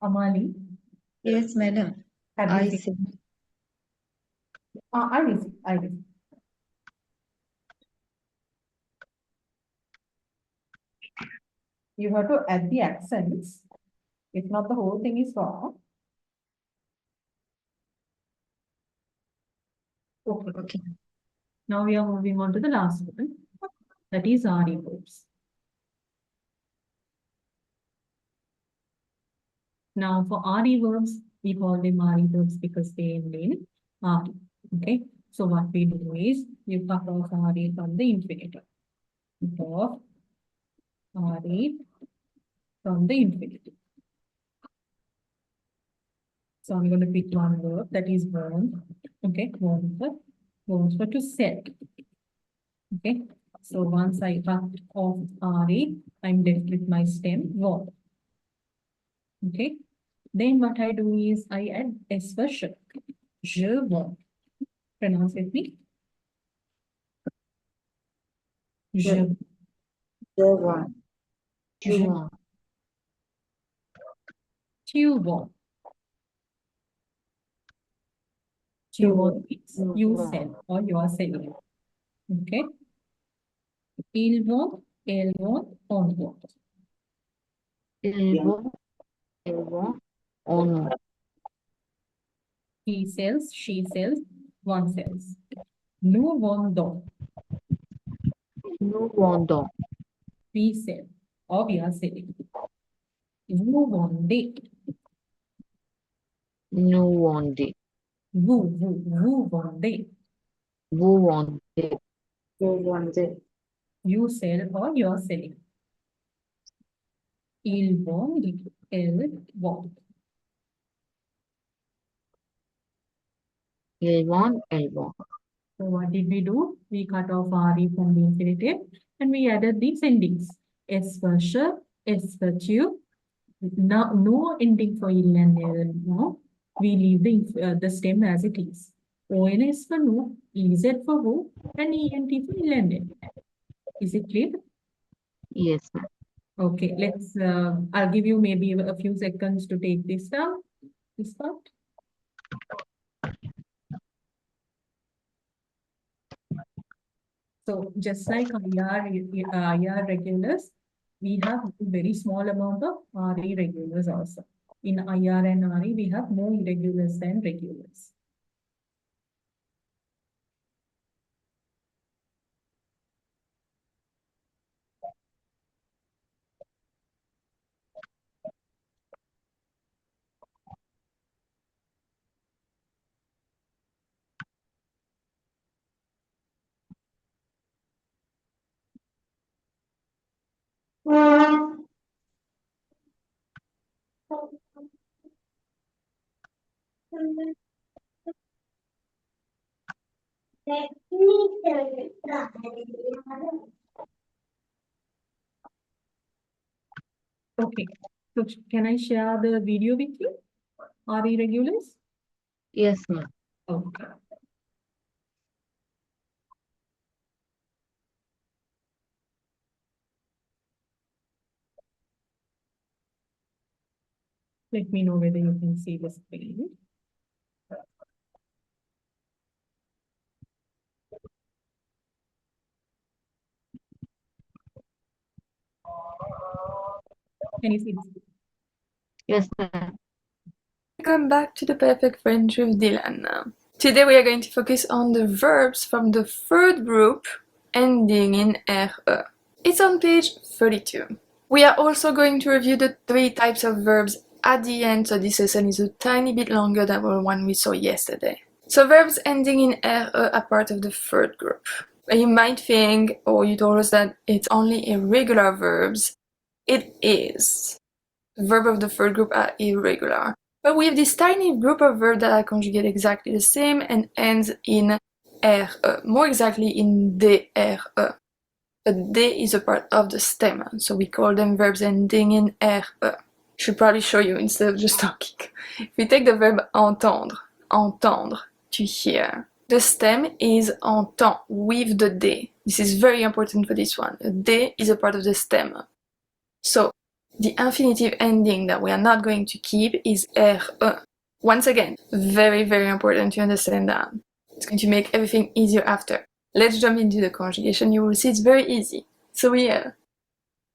Amali, Yes, madam. have you I finished? said, I received, I received. You have to add the accents. If not, the whole thing is wrong. Okay. okay. Now we are moving on to the last one. That is RE verbs. Now for RE verbs, we call them RE verbs because they end in RE. Okay. So what we do is you cut off RE from the infinitive. Cut off RE from the infinitive. So I'm going to pick one verb that is born. Okay, born for to sell. Okay, so once I cut off RE, I'm left with my stem verb. Okay, then what I do is I add S for je. Je vois. Pronounce with me. Je. The one. Je. Juan. Tu vois. Tu vois means you sell or you are selling. Okay. Ils vont, elles vont, on vont. Il vont, elles vont, on va. He sells, she sells, one sells. Nous vendons, Nous vendons. we sell or we are selling. Vous vendez, Nous vendons. vous vendez. Vous vendez. The one. The You sell or you are selling. Ils vendent, elles vendent. Ils vendent, elles vendent. So what did we do? We cut off RE from the infinitive and we added these endings. S for sure, S for tu. Now, no ending for il and el now. We leave the stem as it is. ON is for no, EZ for who, and ENT for il and el. Is it clear? Yes, ma'am. Okay, I'll give you maybe a few seconds to take this down, this part. So just like IR regulars, we have very small amount of RE regulars also. In IR and RE, we have more irregulars than regulars. Okay, so can I share the video with you? Are irregulars? Yes, ma'am. Okay. Let me know whether you can see the screen. Can you see the screen? Yes, ma'am. Welcome back to the Perfect French with Dylan. Today we are going to focus on the verbs from the third group ending in RE. It's on page 32. We are also going to review the 3 types of verbs at the end, so this lesson is a tiny bit longer than the one we saw yesterday. So verbs ending in RE are part of the third group. You might think, or you told us that it's only irregular verbs. It is. The verbs of the third group are irregular. But we have this tiny group of verbs that are conjugated exactly the same and ends in RE, more exactly in DRE. But D is a part of the stem, so we call them verbs ending in RE. Should probably show you instead of just talking. If we take the verb entendre, entendre, to hear, the stem is entend with the D. This is very important for this one. The D is a part of the stem. So the infinitive ending that we are not going to keep is RE. Once again, very, very important to understand that. It's going to make everything easier after. Let's jump into the conjugation. You will see it's very easy. So we have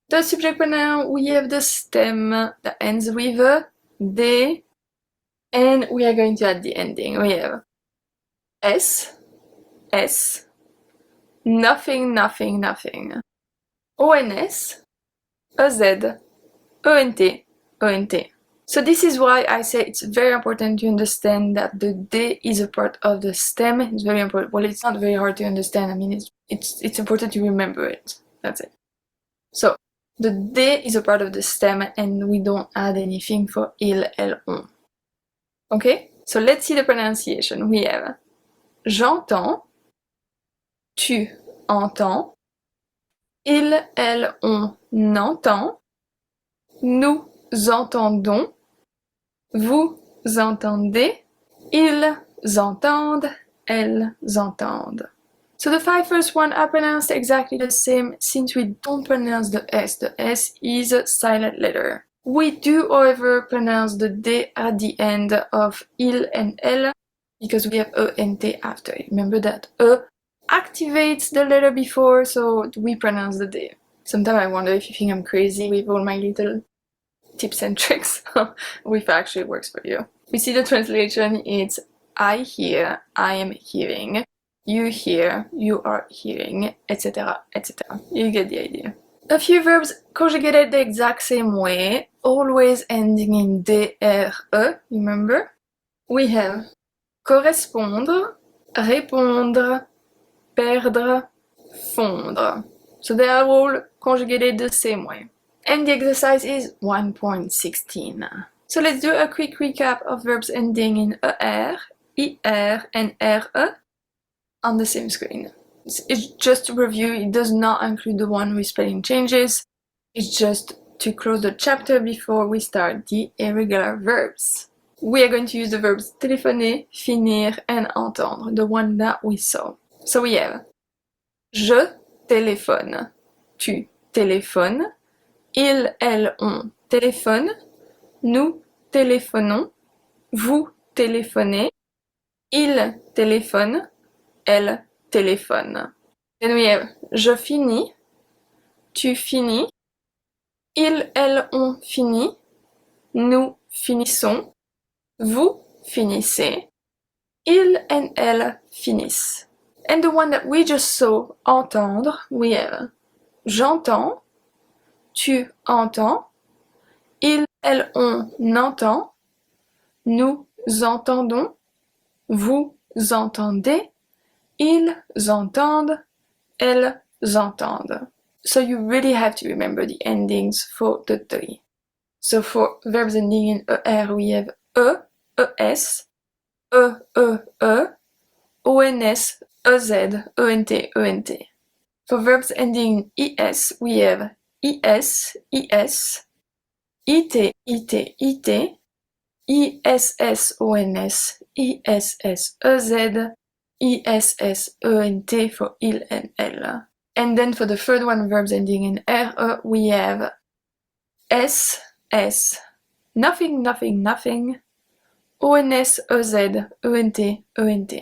the subject pronoun, we have the stem that ends with a D, and we are going to add the ending. We have S, S, nothing, nothing, nothing. ONS, EZ, ENT, ENT. So this is why I say it's very important to understand that the D is a part of the stem. It's very important. Well, it's not very hard to understand. I mean, it's important to remember it. That's it. So the D is a part of the stem and we don't add anything for il, elle, on. Okay? So let's see the pronunciation. We have j'entends, tu entends, il, elle, on entend, nous entendons, vous entendez, ils entendent, elles entendent. So the 5 first one are pronounced exactly the same since we don't pronounce the S. The S is a silent letter. We do, however, pronounce the D at the end of il and elle because we have ENT after. Remember that E activates the letter before, so we pronounce the D. Sometimes I wonder if you think I'm crazy with all my little tips and tricks, or if it actually works for you. We see the translation, it's I hear, I am hearing, you hear, you are hearing, etc., etc. You get the idea. A few verbs conjugated the exact same way, always ending in DRE, remember? We have correspondre, répondre, perdre, fondre. So they are all conjugated the same way. And the exercise is 1.16. So let's do a quick recap of verbs ending in ER, IR, and RE on the same screen. It's just to review, it does not include the one with spelling changes. It's just to close the chapter before we start the irregular verbs. We are going to use the verbs téléphoner, finir, and entendre, the one that we saw. So we have je téléphone, tu téléphones, il, elle, on téléphone, nous téléphonons, vous téléphonez, il téléphone, elle téléphone. Then we have je finis, tu finis, il, elle, on finit, nous finissons, vous finissez, il and elle finissent. And the one that we just saw, entendre, we have j'entends, tu entends, il, elle, on entend, nous entendons, vous entendez, ils entendent, elles entendent. So you really have to remember the endings for the 3. So for verbs ending in ER we have E, ES, ONS, EZ, ENT, ENT. For verbs ending in ES, we have ES, ES, IT, IT, IT, ESS, ONS, ESS, EZ, ESS, ENT for il and elle. And then for the third one, verbs ending in RE, we have S, S, nothing, nothing, nothing, ONS, EZ, ENT, ENT.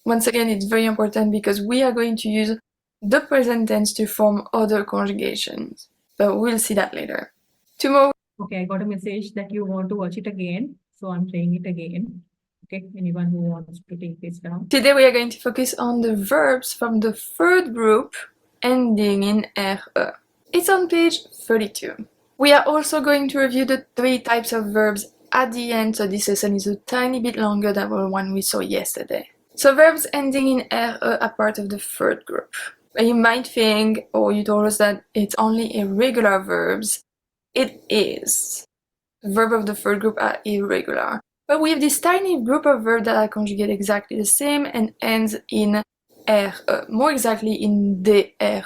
Once again, it's very important because we are going to use the present tense to form other conjugations. But we'll see that later. Tomorrow, Okay, I got a message that you want to watch it again, so I'm playing it again. Okay, anyone who wants to take this down. today we are going to focus on the verbs from the third group ending in RE. It's on page 32. We are also going to review the 3 types of verbs at the end, so this lesson is a tiny bit longer than the one we saw yesterday. So verbs ending in RE are part of the third group. You might think, or you told us that it's only irregular verbs. It is. The verbs of the third group are irregular. But we have this tiny group of verbs that are conjugated exactly the same and ends in RE, more exactly in DRE.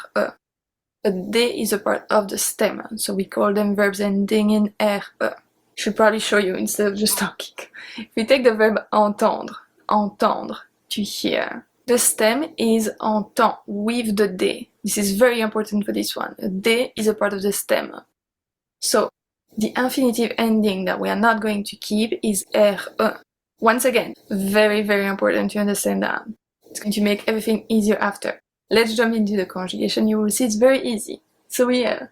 But D is a part of the stem, so we call them verbs ending in RE. Should probably show you instead of just talking. If we take the verb entendre, entendre, to hear, the stem is entend with the D. This is very important for this one. The D is a part of the stem. So the infinitive ending that we are not going to keep is RE. Once again, very, very important to understand that. It's going to make everything easier after. Let's jump into the conjugation. You will see it's very easy. So we have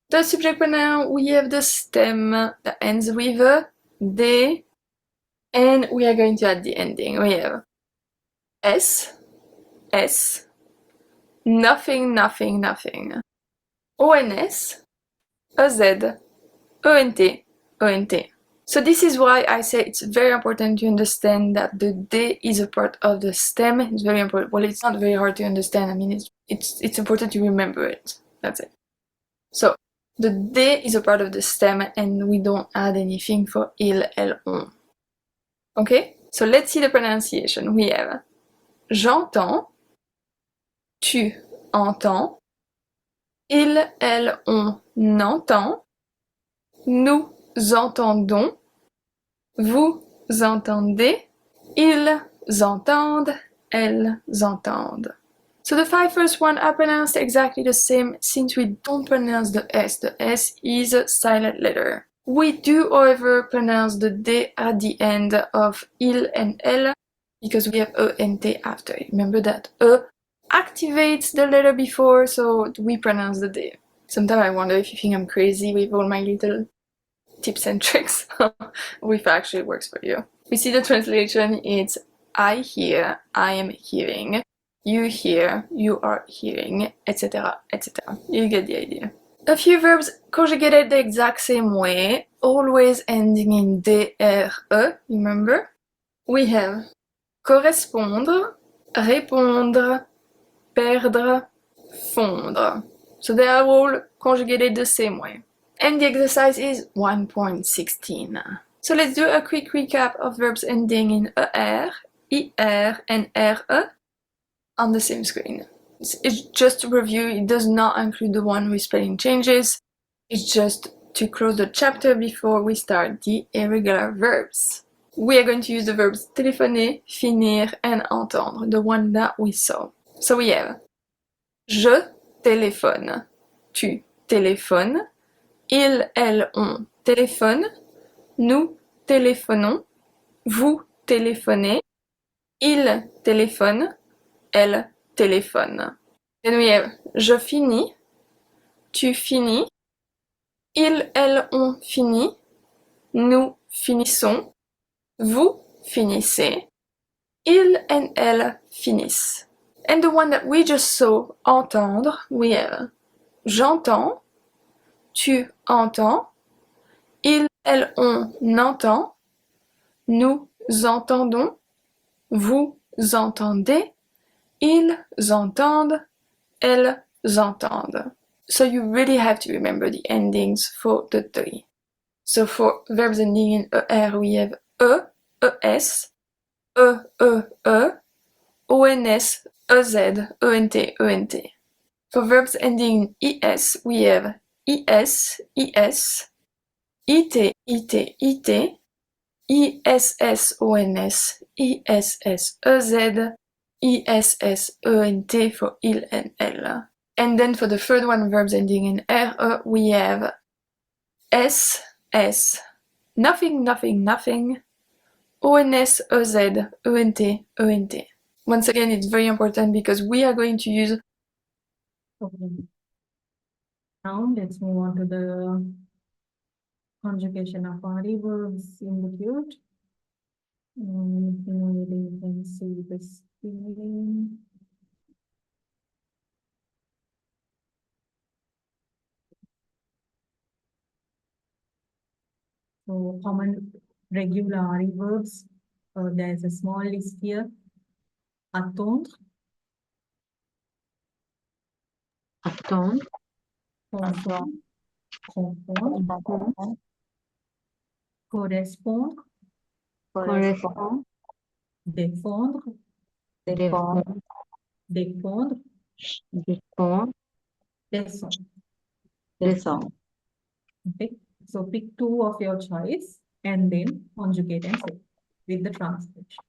the subject pronoun, we have the stem that ends with a D, and we are going to add the ending. We have S, S, nothing, nothing, nothing, ONS, EZ, ENT, ENT. So this is why I say it's very important to understand that the D is a part of the stem. It's very important. Well, it's not very hard to understand. I mean, it's important to remember it. That's it. So the D is a part of the stem and we don't add anything for il, elle, on. Okay? So let's see the pronunciation. We have j'entends, tu entends, il, elle, on entend, nous entendons, vous entendez, ils entendent, elles entendent. So the 5 first one are pronounced exactly the same since we don't pronounce the S. The S is a silent letter. We do, however, pronounce the D at the end of il and elle because we have ENT after. Remember that E activates the letter before, so we pronounce the D. Sometimes I wonder if you think I'm crazy with all my little tips and tricks, or if it actually works for you. We see the translation, it's I hear, I am hearing, you hear, you are hearing, etc., etc. You get the idea. A few verbs conjugated the exact same way, always ending in DRE, remember? We have correspondre, répondre, perdre, fondre. So they are all conjugated the same way. And the exercise is 1.16. So let's do a quick recap of verbs ending in ER, IR, and RE on the same screen. It's just to review, it does not include the one with spelling changes. It's just to close the chapter before we start the irregular verbs. We are going to use the verbs téléphoner, finir, and entendre, the one that we saw. So we have je téléphone, tu téléphones, il, elle, on téléphone, nous téléphonons, vous téléphonez, il téléphone, elle téléphone. Then we have je finis, tu finis, il, elle, on finit, nous finissons, vous finissez, il and elle finissent. And the one that we just saw, entendre, we have j'entends, tu entends, il, elle, on entend, nous entendons, vous entendez, ils entendent, elles entendent. So you really have to remember the endings for the 3. So for verbs ending in ER we have E, ES, ONS, EZ, ENT. For verbs ending in ES, we have ES, ES, IT, IT, IT, ISS, ONS, ISS, EZ, ISS, ENT for il and L. And then for the third one, verbs ending in RE, we have S, S, nothing, nothing, nothing, ONS, EZ, ENT, ENT. Once again, it's very important because we are going to use. Okay. Now let's move on to the conjugation of RE verbs indicate. Here you can see the screen. So common regular RE verbs. There's a small list here. Attendre, Attendre, confondre, confondre, correspondre, Correspond, défendre, défend, dépendre, défend, descendre. descend. Okay, so pick two of your choice and then conjugate and say with the translation.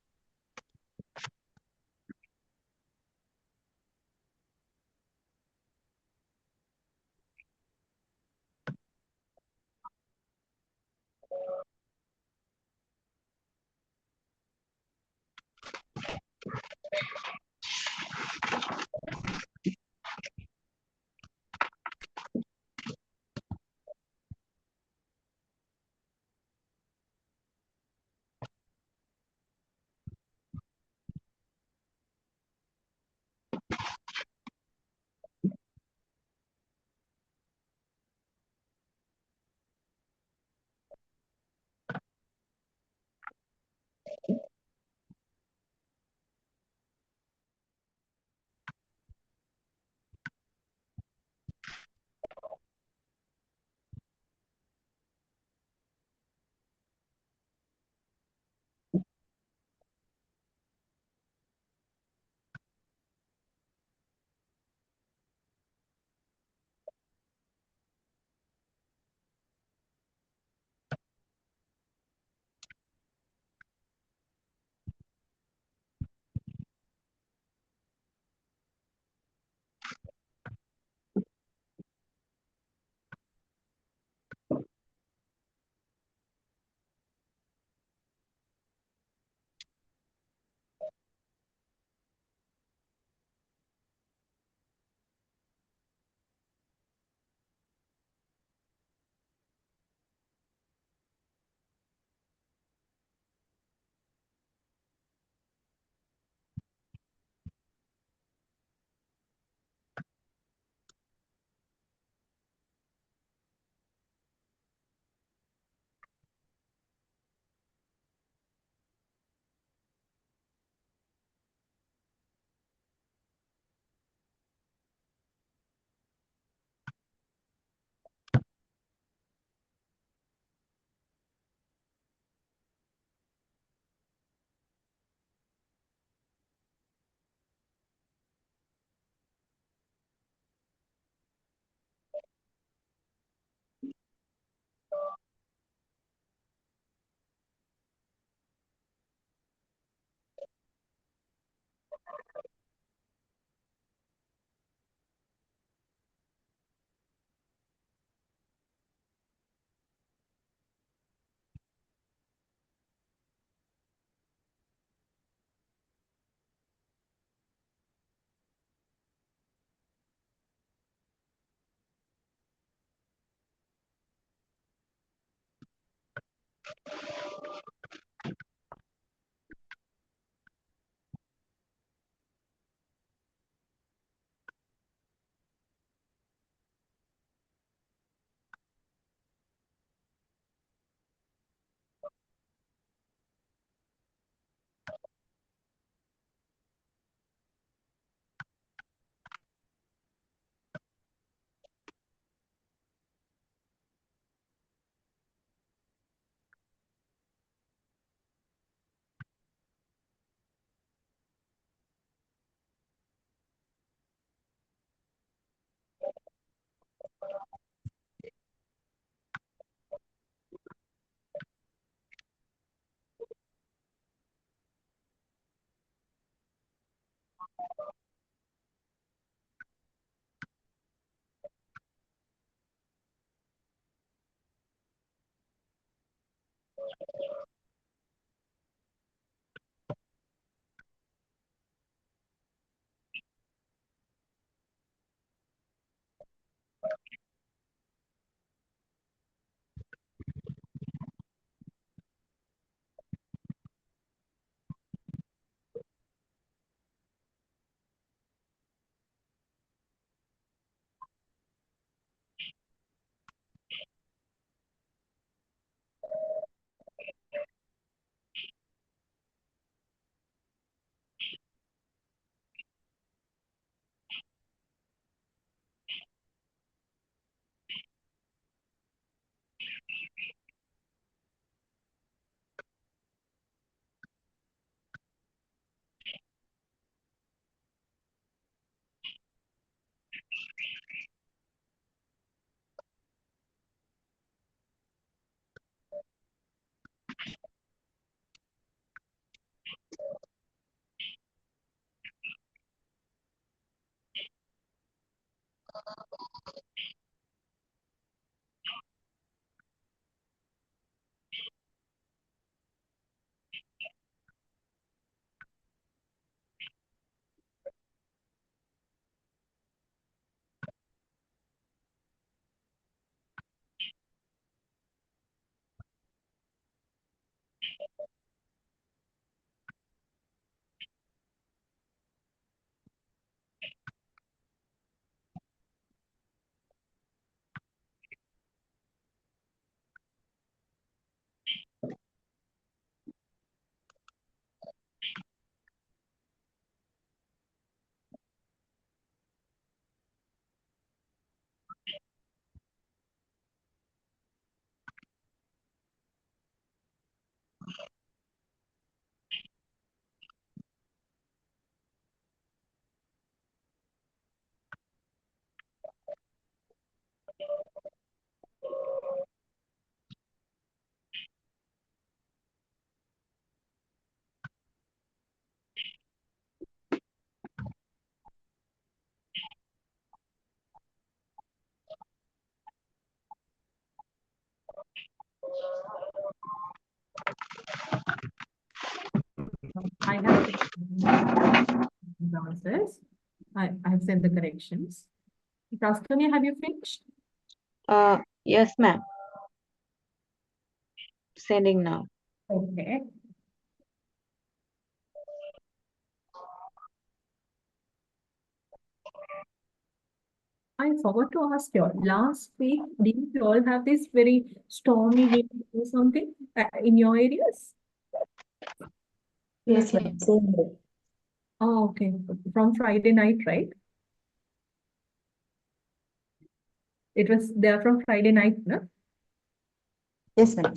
I have the answers. I have sent the corrections. Prastonia, have you finished? Yes, ma'am. Sending now. Okay. I forgot to ask you all. Last week, didn't you all have this very stormy wind or something in your areas? Yes, ma'am. Same here. Oh, okay. From Friday night, right? It was there from Friday night, no? Yes, ma'am.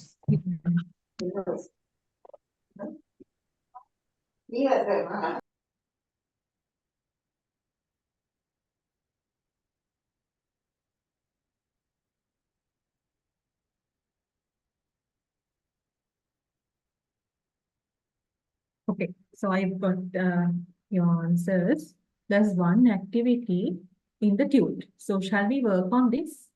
Okay, so I've got your answers. There's one activity in the tute. So shall we work on this?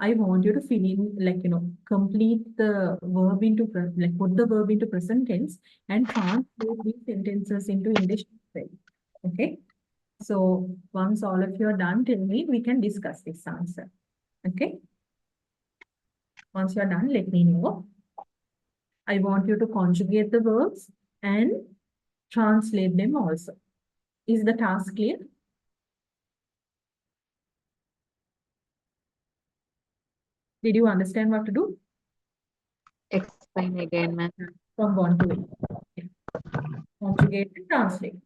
I want you to fill in, like, complete the verb into, like, put the verb into present tense and translate these sentences into English. Okay. So once all of you are done, tell me, we can discuss this answer. Okay. Once you're done, let me know. I want you to conjugate the verbs and translate them also. Is the task clear? Did you understand what to do? Explain again, ma'am. From 1 to 8. Okay. Conjugate and translate.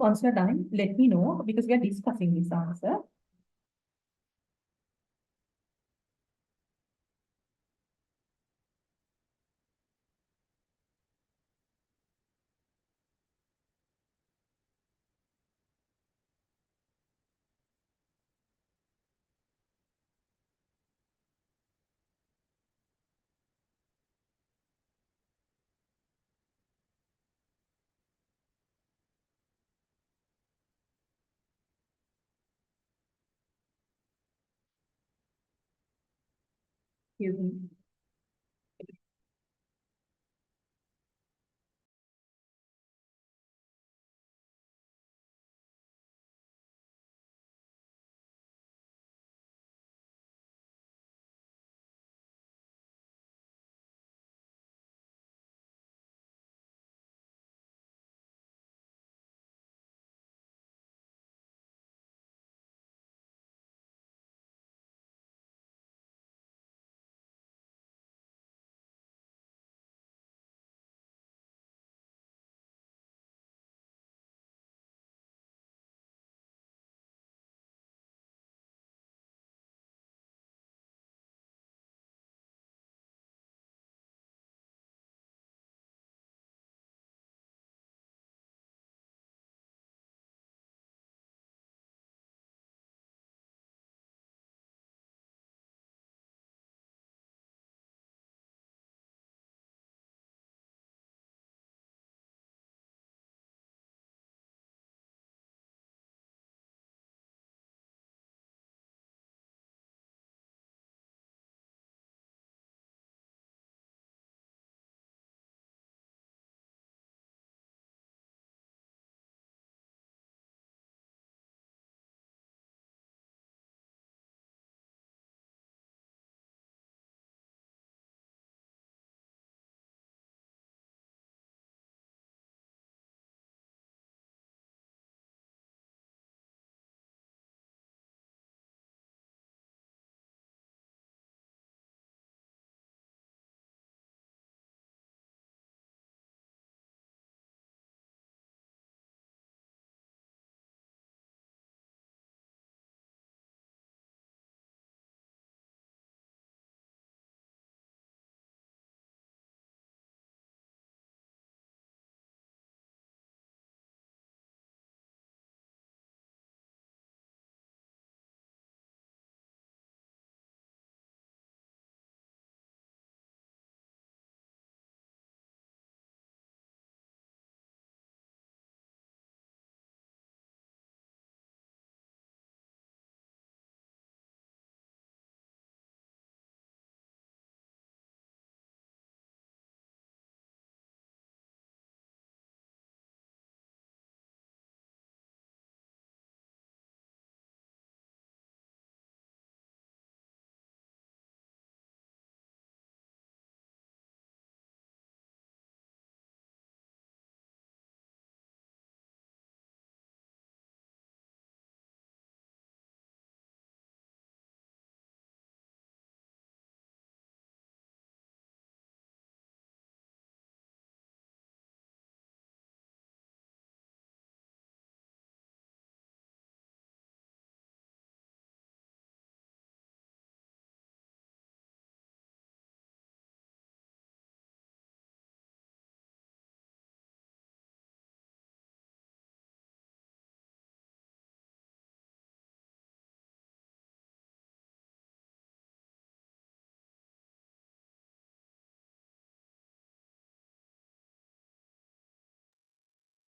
once you're done, let me know because we are discussing this answer. Excuse me.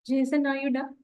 Jason, are you done?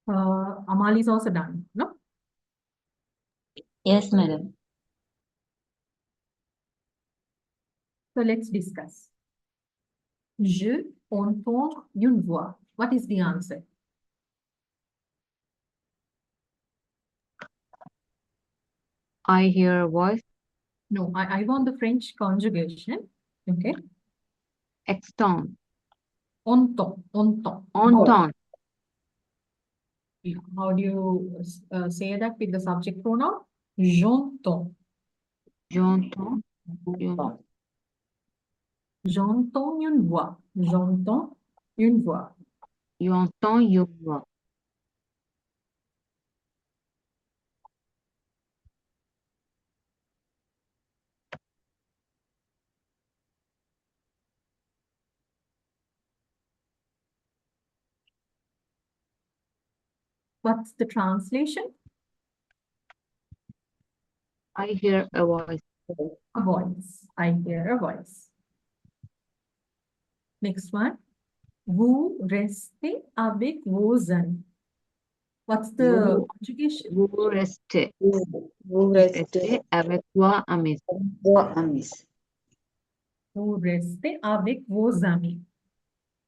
Amal is also done, no? Yes, madam. So let's discuss. Je entends une voix. What is the answer? I hear a voice. No, I want the French conjugation. Okay. Extend. Entend, entend. Entend. Yeah. How do you say that with the subject pronoun? J'entends. J'entends. J'entends une voix. J'entends une voix. J'entends une voix. What's the translation? I hear a voice. A voice. I hear a voice. Next one. Vous restez avec vos amis. What's the conjugation? Vous restez. Vous Restez avec toi, amis. amis. Vous restez avec vos amis.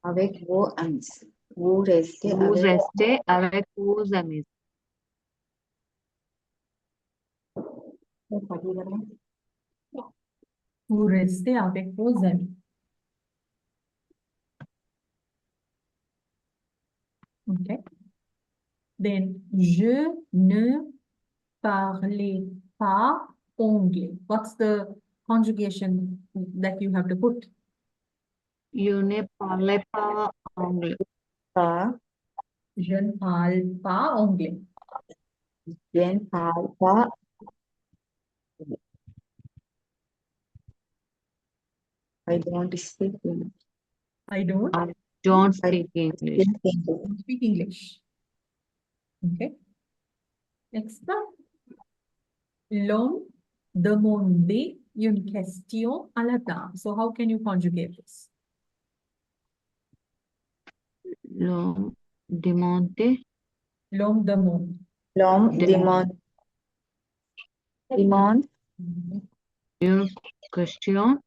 Avec vos amis. Vous restez Vous avec restez avec vos amis. Vous restez avec vos amis. Okay. Then, je ne parlais pas anglais. What's the conjugation that you have to put? You ne parlez pas anglais. pas. Je ne parle pas anglais. Je ne parle pas. I don't speak English. I don't Don't speak English. speak English. Okay. Next one. L'homme demandait une question à la dame. So how can you conjugate this? L'homme demande L'homme demande. L'homme demande une question.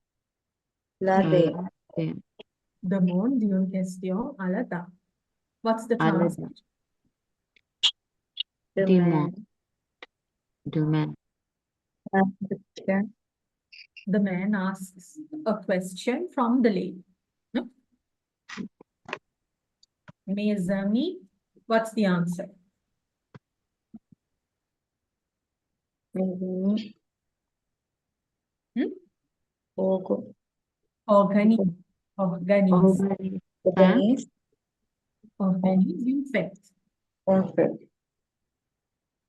la de Demande une question à la dame. What's the À la translation? Demande. Demain. The man asks a question from the lady. No? Mes amis, what's the answer? Organise. Organise. Organise. Organise une fête.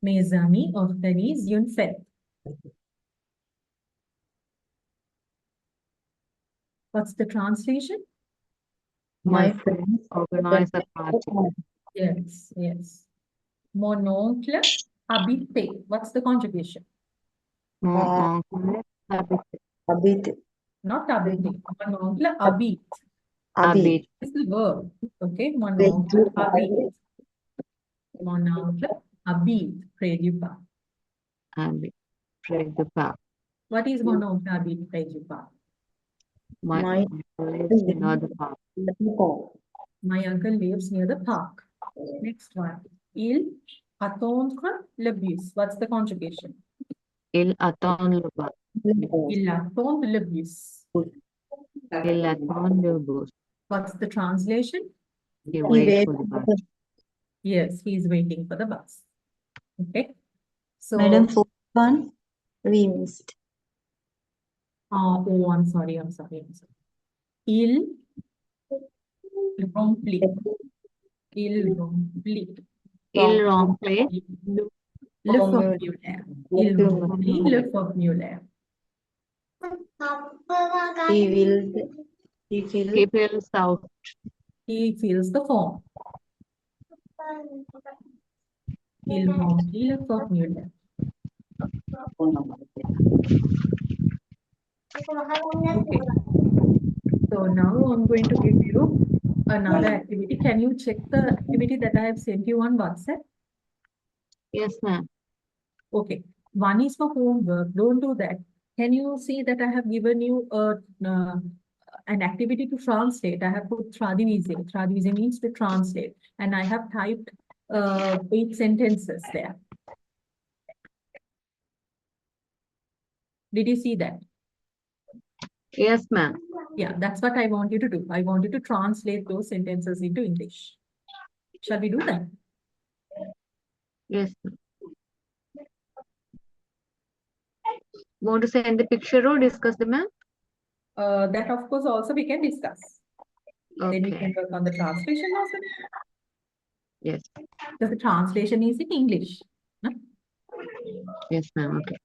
Mes amis organisent une fête. What's the translation? My friends organize a party. Yes, yes. Mon oncle habite. What's the conjugation? Mon oncle habite. Habite. Not habite. Mon oncle habite. Habite. It's the verb. Okay. Mon oncle habite. Mon oncle habite. Près du parc. Habite. Près du parc. What is mon oncle habite près du parc? My My- uncle lives near the park. My uncle lives near the park. Next one. Il attendre le bus. What's the conjugation? Il attend le bus. Il attend le bus. Il attend le bus. What's the translation? He waits for the bus. Yes, he's waiting for the bus. Okay. So, Madam, fourth one we missed. oh, I'm sorry, I'm sorry, I'm sorry. Il remplit. Il remplit. Il remplit Le formulaire. Il remplit le formulaire. He will. he fills out. He fills the form. Il remplit le formulaire. Okay. So now I'm going to give you another activity. Can you check the activity that I have sent you on WhatsApp? Yes, ma'am. Okay. One is for homework. Don't do that. Can you see that I have given you an activity to translate? I have put Tradivize. Tradivize means to translate. And I have typed 8 sentences there. Did you see that? Yes, ma'am. Yeah, that's what I want you to do. I want you to translate those sentences into English. Shall we do that? Yes, ma'am. Want to send the picture or discuss the ma'am? That of course also we can discuss. Then we Okay. can work on the translation also. Yes. Because the translation is in English. No? Yes, ma'am. Okay.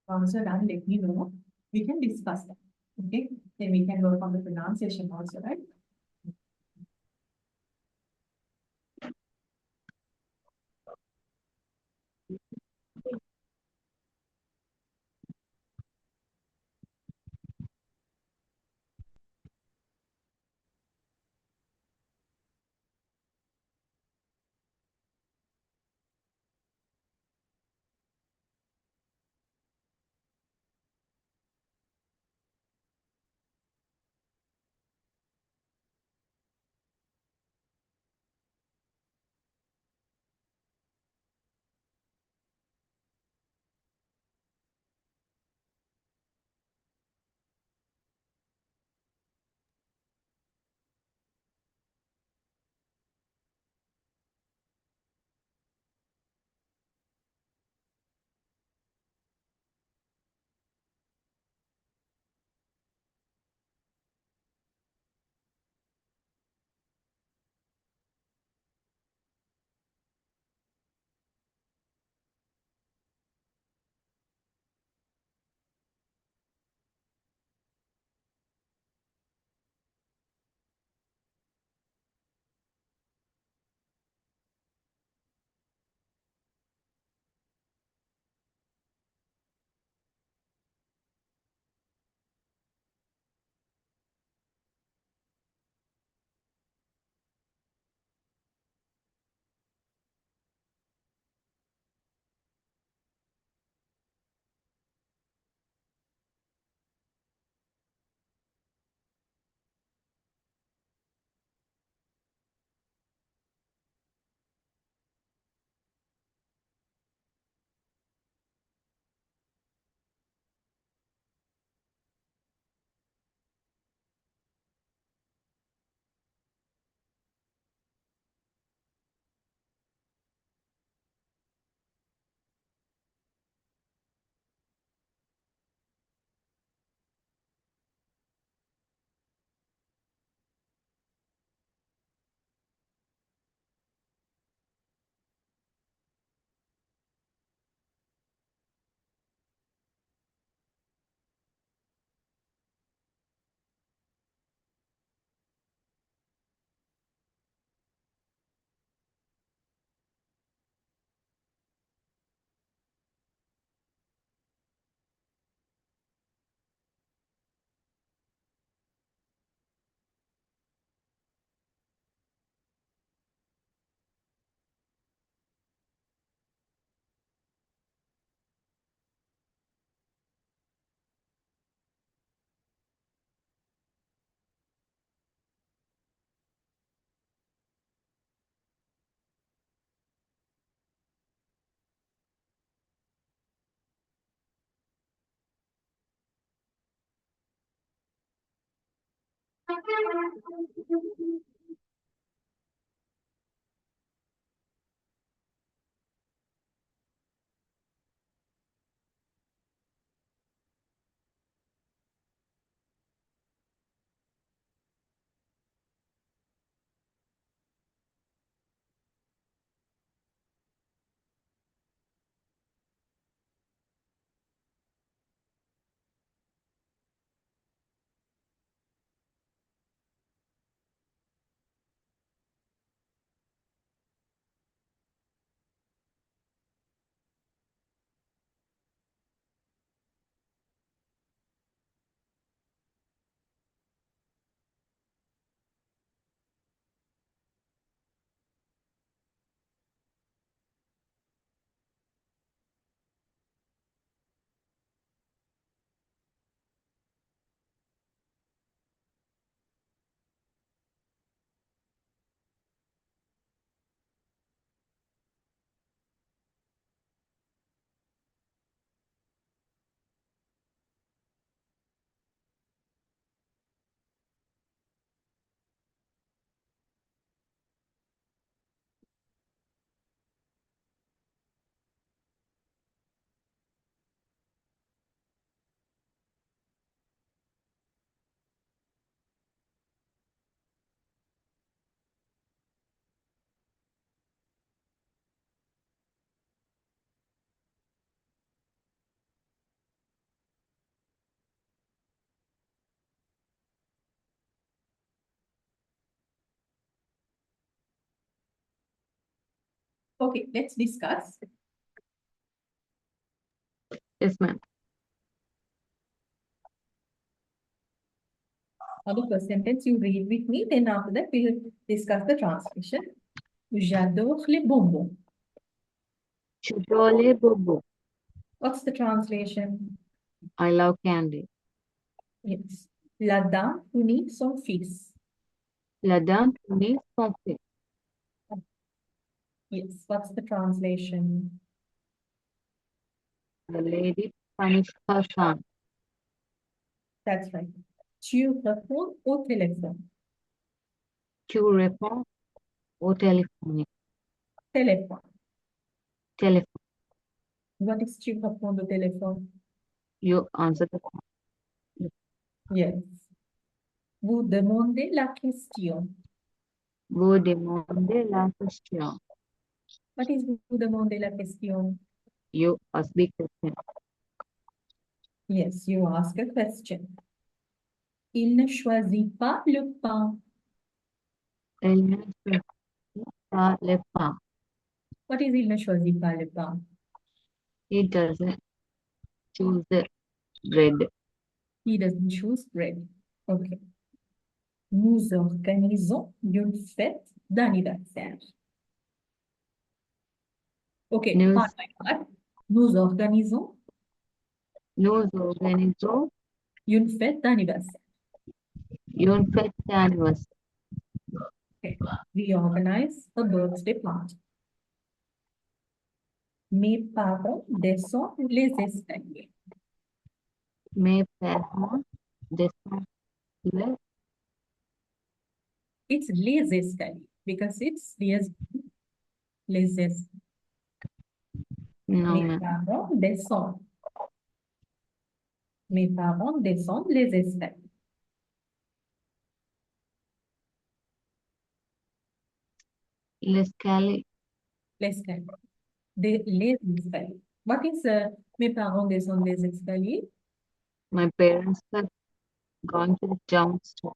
Once you're done, let me know. We can discuss that. Okay, then we can work on the pronunciation also, right? Okay, let's discuss. Yes, ma'am. Now the first sentence you read with me, then after that we'll discuss the translation. J'adore les bonbons. Chutole Bobo. What's the translation? I love candy. Yes. La dame punit son fils. La dame punit son fils. Yes. What's the translation? The lady punished her son. That's right. Tu réponds au téléphone. Tu réponds au téléphone. Téléphone. Telephone. What is tu réponds au téléphone? You answer the phone. Yes. Vous demandez la question. Vous demandez la question. What is vous demandez la question? You ask the question. Yes, you ask a question. Il ne choisit pas le pain. Elle ne choisit pas le pain. What is il ne choisit pas le pain? He doesn't choose the bread. He doesn't choose bread. Okay. Nous organisons une fête d'anniversaire. Okay, Nous- part by part. Nous organisons Nous organisons une fête d'anniversaire. une fête d'anniversaire. Okay. We organize a birthday party. Mes parents descendent les escaliers. Mes parents descendent le It's les escaliers because it's les escaliers. non, Mes ma'am. parents descendent. Mes parents descendent les escaliers. L'escalier. L'escalier. Les escaliers. What is mes parents descendent les escaliers? My parents are going to the downstairs.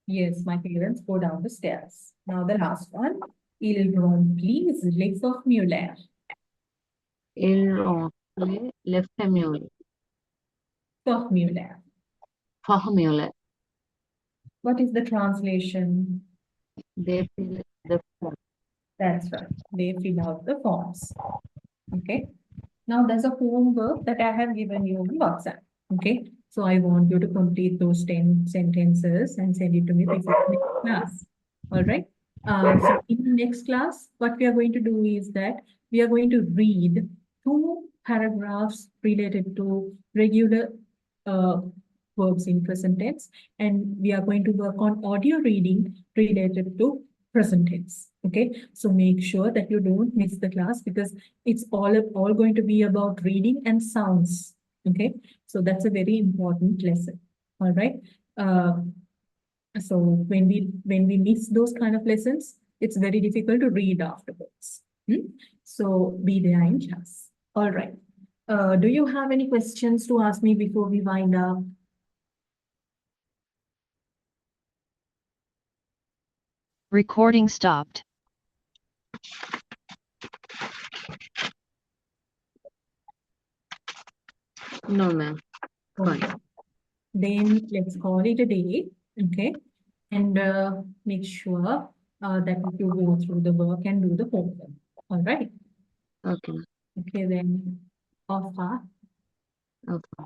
Yes, my parents go down the stairs. Now the last one. Ils remplissent les formulaires. Ils remplissent le formulaire. Formulaire. Formulaire. What is the translation? They fill the form. That's right. They fill out the forms. Okay. Now there's a homework that I have given you on WhatsApp. Okay. So I want you to complete those 10 sentences and send it to me before the next class. All right. So in the next class, what we are going to do is that we are going to read 2 paragraphs related to regular verbs in present tense, and we are going to work on audio reading related to present tense. Okay, so make sure that you don't miss the class because it's all going to be about reading and sounds. Okay, so that's a very important lesson. All right. So when we miss those kind of lessons, it's very difficult to read afterwards. So be there in class. All right. Do you have any questions to ask me before we wind up? Recording stopped. No, ma'am. Okay. Fine. Then let's call it a day. Okay. And make sure that you go through the work and do the homework. All right. Okay, ma'am. Okay, then off. Okay.